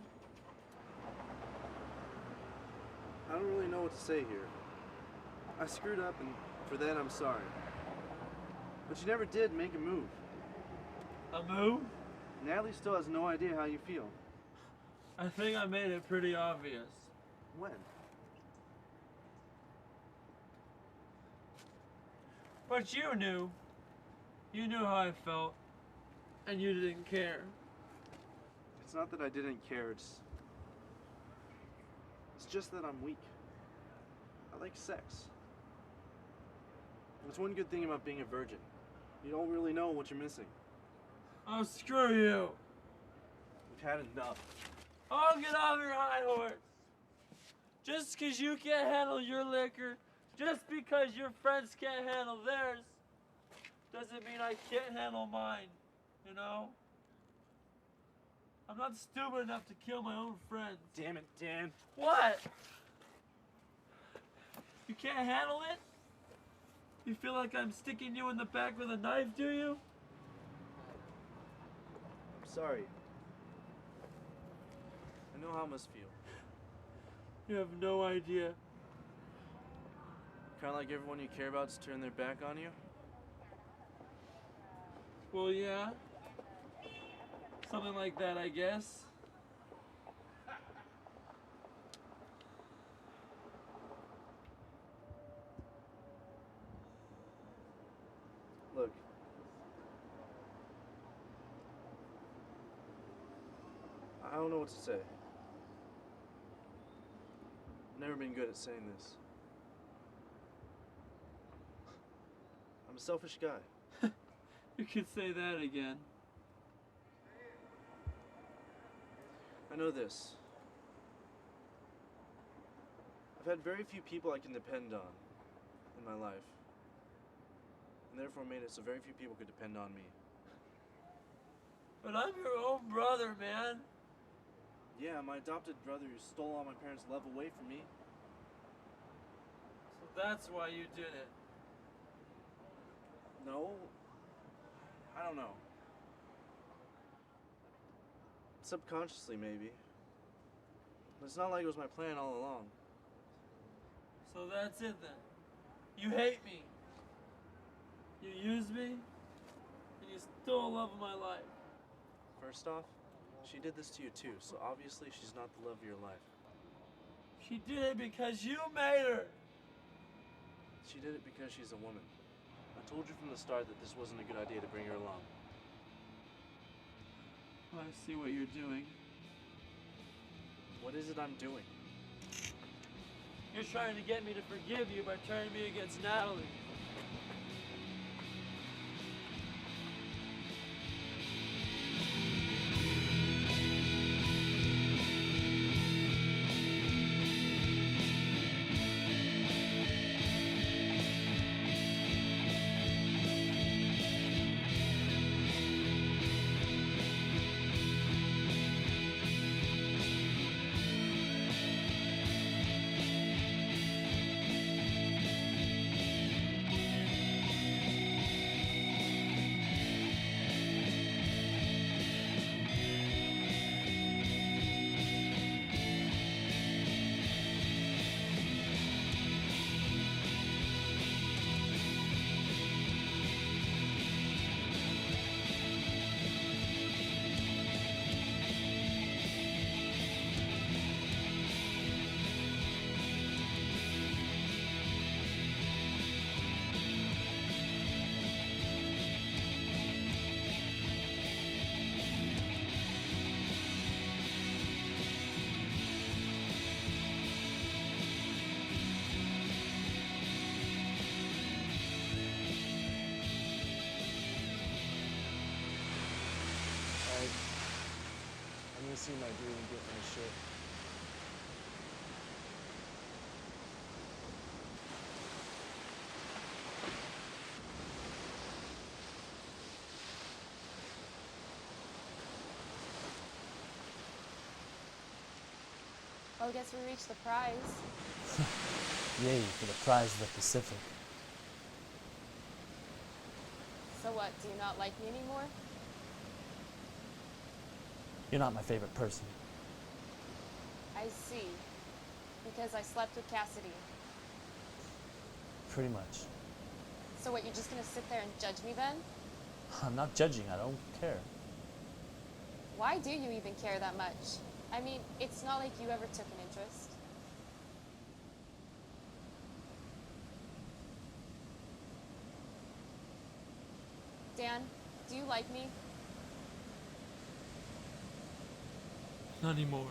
I don't really know what to say here. I screwed up, and for that I'm sorry. But you never did make a move. A move? Natalie still has no idea how you feel. I think I made it pretty obvious. When? But you knew. You knew how I felt. And you didn't care. It's not that I didn't care, it's just that I'm weak. I like sex. That's one good thing about being a virgin. You don't really know what you're missing. Oh, screw you. We've had enough. Oh, get off your high horse. Just because you can't handle your liquor, just because your friends can't handle theirs, doesn't mean I can't handle mine, you know? I'm not stupid enough to kill my own friends. Damn it, Dan. What? You can't handle it? You feel like I'm sticking you in the back with a knife, do you? I'm sorry. know how it must feel. You have no idea. Kind of like everyone you care about just turned their back on you. Well, yeah. Something like that, I guess. Look. I don't know what to say. I've never been good at saying this. I'm a selfish guy. You could say that again. I know this. I've had very few people I can depend on in my life. And therefore made it so very few people could depend on me. But I'm your own brother, man. Yeah, my adopted brother who stole all my parents' love away from me. So that's why you did it. No. I don't know. Subconsciously, maybe. But it's not like it was my plan all along. So that's it then. You hate me. You used me. And you stole love of my life. First off, she did this to you too, so obviously she's not the love of your life. She did it because you made her. She did it because she's a woman. I told you from the start that this wasn't a good idea to bring her along. I see what you're doing. What is it I'm doing? You're trying to get me to forgive you by turning me against Natalie. I'm gonna see my dude and get my shit. Well, I guess we reached the prize. Yay, for the prize of the Pacific. So what, do you not like me anymore? You're not my favorite person. I see. Because I slept with Cassidy. Pretty much. So what, you're just gonna sit there and judge me then? I'm not judging, I don't care. Why do you even care that much? I mean, it's not like you ever took an interest. Dan, do you like me? Not anymore.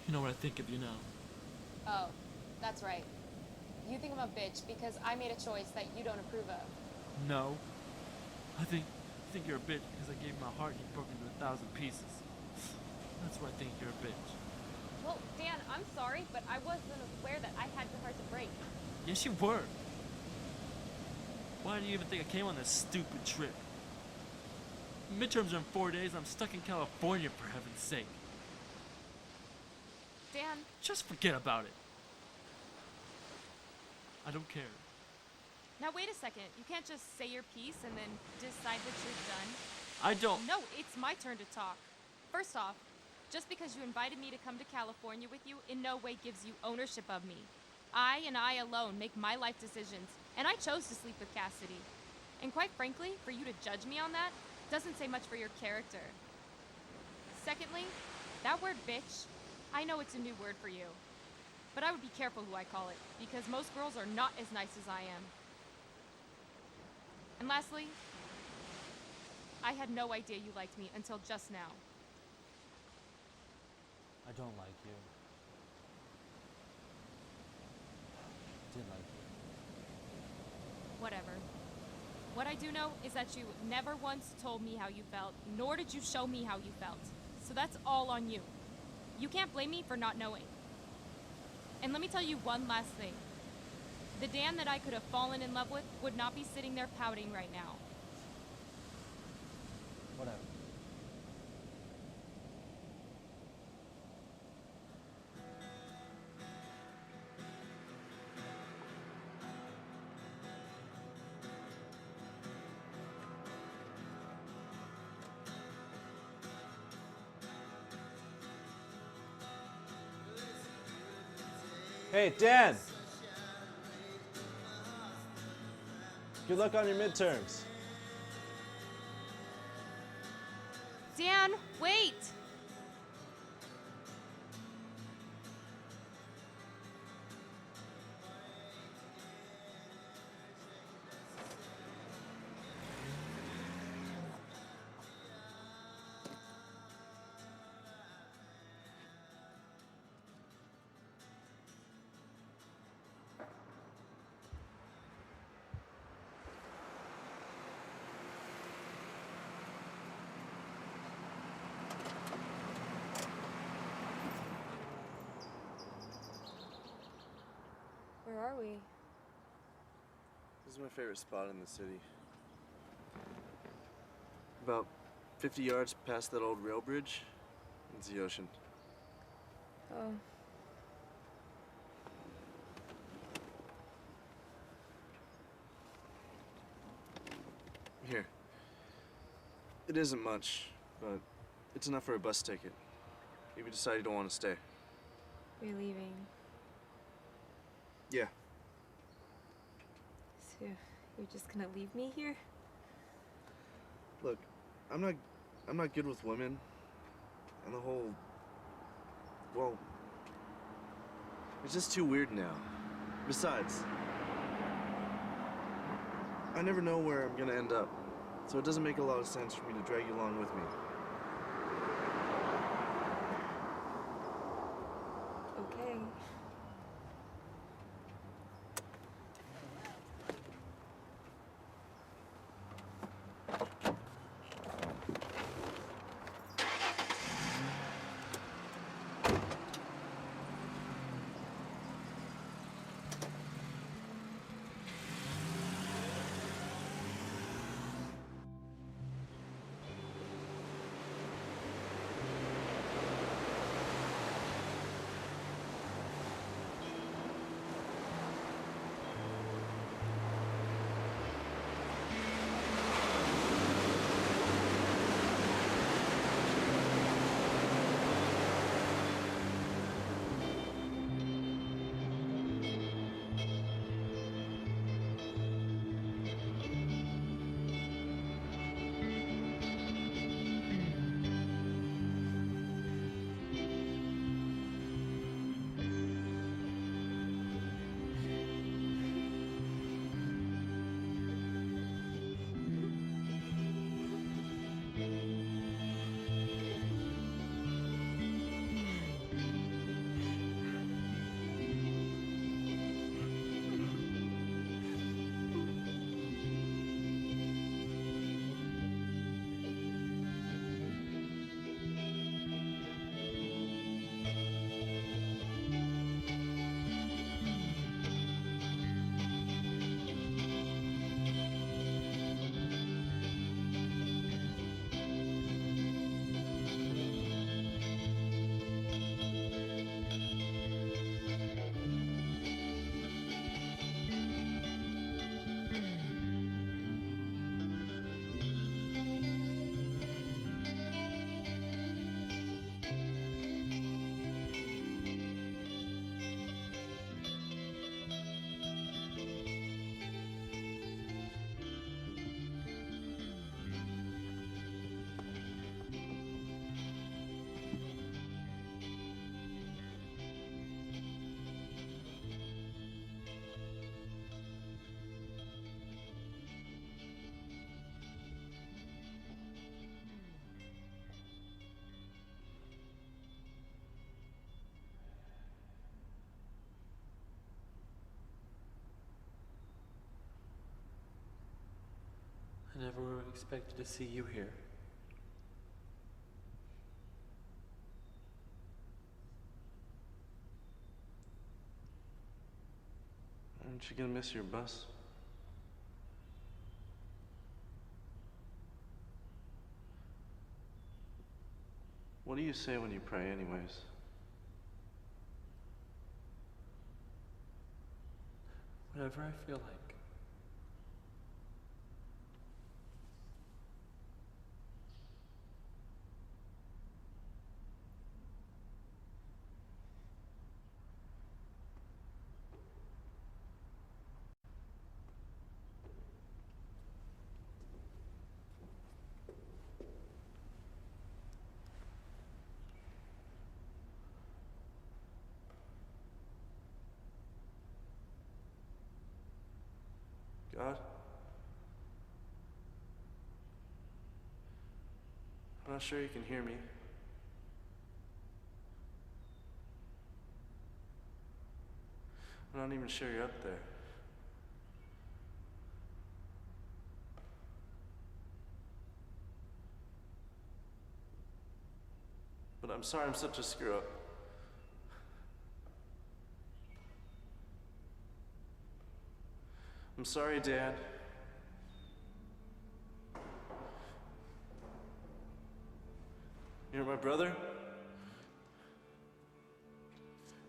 You know what I think of you now. Oh, that's right. You think I'm a bitch because I made a choice that you don't approve of. No. I think you're a bitch because I gave you my heart and you broke it into 1,000 pieces. That's why I think you're a bitch. Well, Dan, I'm sorry, but I wasn't aware that I had your heart to break. Yes, you were. Why do you even think I came on this stupid trip? Midterms are in 4 days. I'm stuck in California, for heaven's sake. Dan. Just forget about it. I don't care. Now wait a second. You can't just say your piece and then decide that you're done. I don't. No, it's my turn to talk. First off, Just because you invited me to come to California with you in no way gives you ownership of me. I and I alone make my life decisions, and I chose to sleep with Cassidy. And quite frankly, for you to judge me on that doesn't say much for your character. Secondly, that word bitch, I know it's a new word for you. But I would be careful who I call it, because most girls are not as nice as I am. And lastly, I had no idea you liked me until just now. I don't like you. Did like you. Whatever. What I do know is that you never once told me how you felt, nor did you show me how you felt. So that's all on you. You can't blame me for not knowing. And let me tell you one last thing. The Dan that I could have fallen in love with would not be sitting there pouting right now. Whatever. Hey, Dan! Good luck on your midterms. Dan, wait! Where are we? This is my favorite spot in the city. About 50 yards past that old rail bridge, it's the ocean. Oh. Here. It isn't much, but it's enough for a bus ticket. If you decide you don't want to stay. We're leaving. Yeah. So you're just gonna leave me here? Look, I'm not good with women. And the whole, well, it's just too weird now. Besides, I never know where I'm gonna end up. So it doesn't make a lot of sense for me to drag you along with me. Okay. expected to see you here. Aren't you gonna miss your bus? What do you say when you pray anyways? Whatever I feel like. God? I'm not sure you can hear me. I'm not even sure you're up there. But I'm sorry I'm such a screw up. I'm sorry, Dad. You're my brother?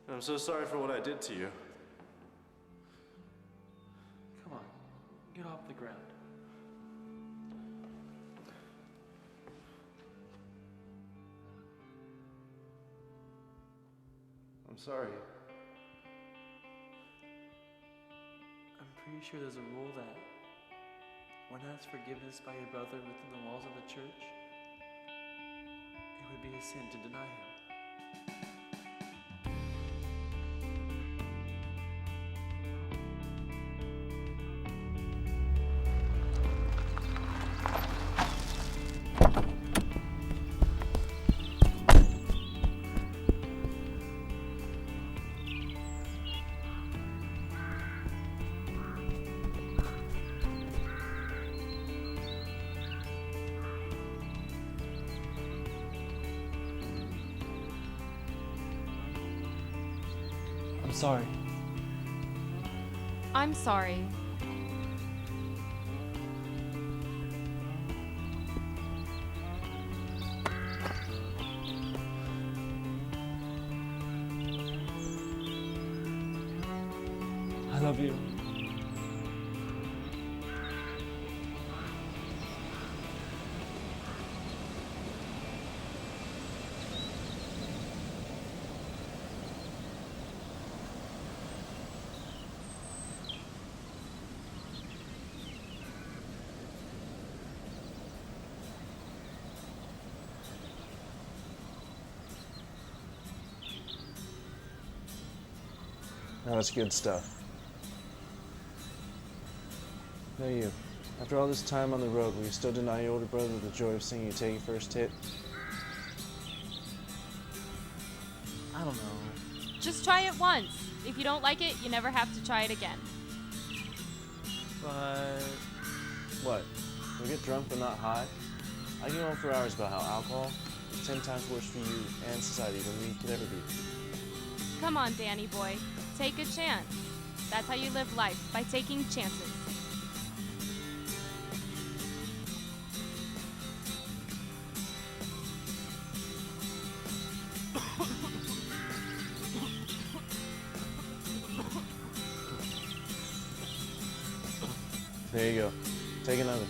And I'm so sorry for what I did to you. Come on, get off the ground. I'm sorry. I'm pretty sure there's a rule that one asks forgiveness by your brother within the walls of the church, it would be a sin to deny him. I'm sorry. I'm sorry. I love you. Now that's good stuff. Now you, after all this time on the road, will you still deny your older brother the joy of seeing you take your first hit? I don't know. Just try it once. If you don't like it, you never have to try it again. But What? We get drunk but not high? I can go on for hours about how alcohol is 10 times worse for you and society than we could ever be. Come on, Danny boy. Take a chance. That's how you live life, by taking chances. There you go. Take another.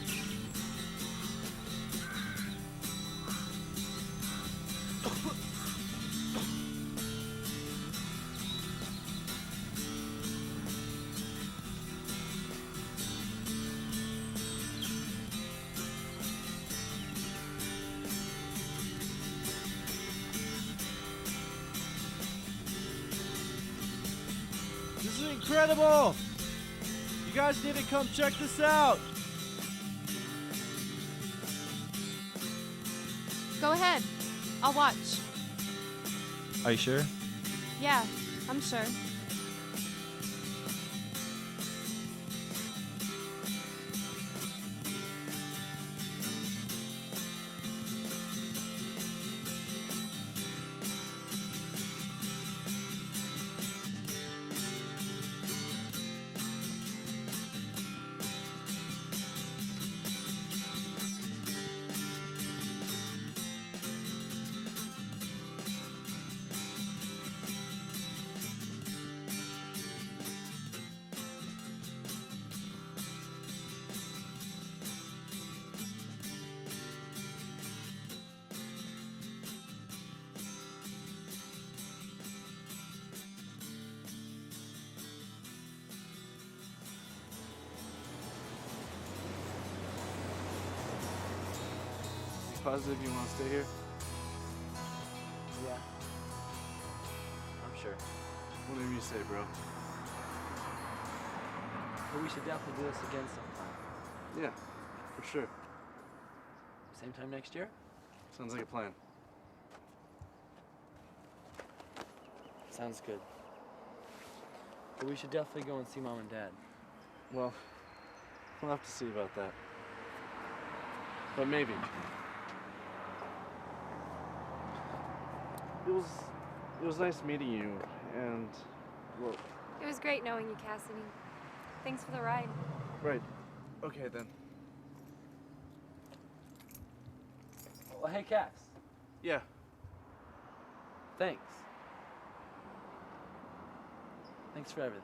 This is incredible! You guys need to come check this out! Go ahead. I'll watch. Are you sure? Yeah, I'm sure. Positive you want to stay here? Yeah. I'm sure. Whatever you say, bro. But we should definitely do this again sometime. Yeah, for sure. Same time next year? Sounds like a plan. Sounds good. But we should definitely go and see Mom and Dad. Well, we'll have to see about that. But maybe. It was nice meeting you, and, well... It was great knowing you, Cassidy. Thanks for the ride. Right. Okay, then. Well, hey, Cass. Yeah. Thanks. Thanks for everything.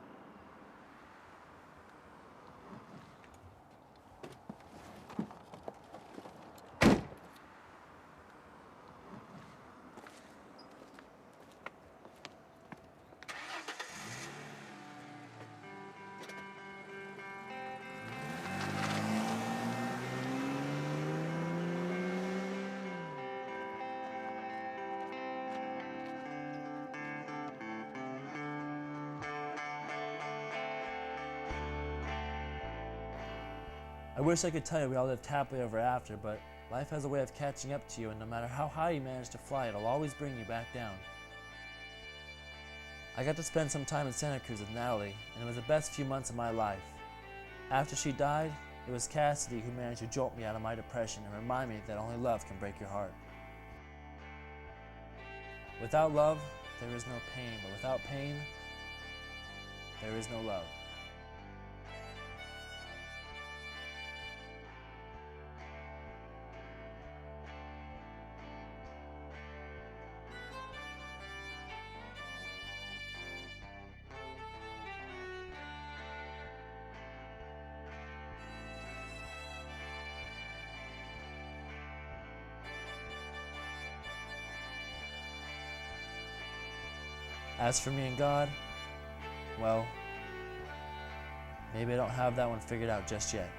I wish I could tell you we all lived happily ever after, but life has a way of catching up to you, and no matter how high you manage to fly, it'll always bring you back down. I got to spend some time in Santa Cruz with Natalie, and it was the best few months of my life. After she died, it was Cassidy who managed to jolt me out of my depression and remind me that only love can break your heart. Without love, there is no pain, but without pain, there is no love. As for me and God, well, maybe I don't have that one figured out just yet.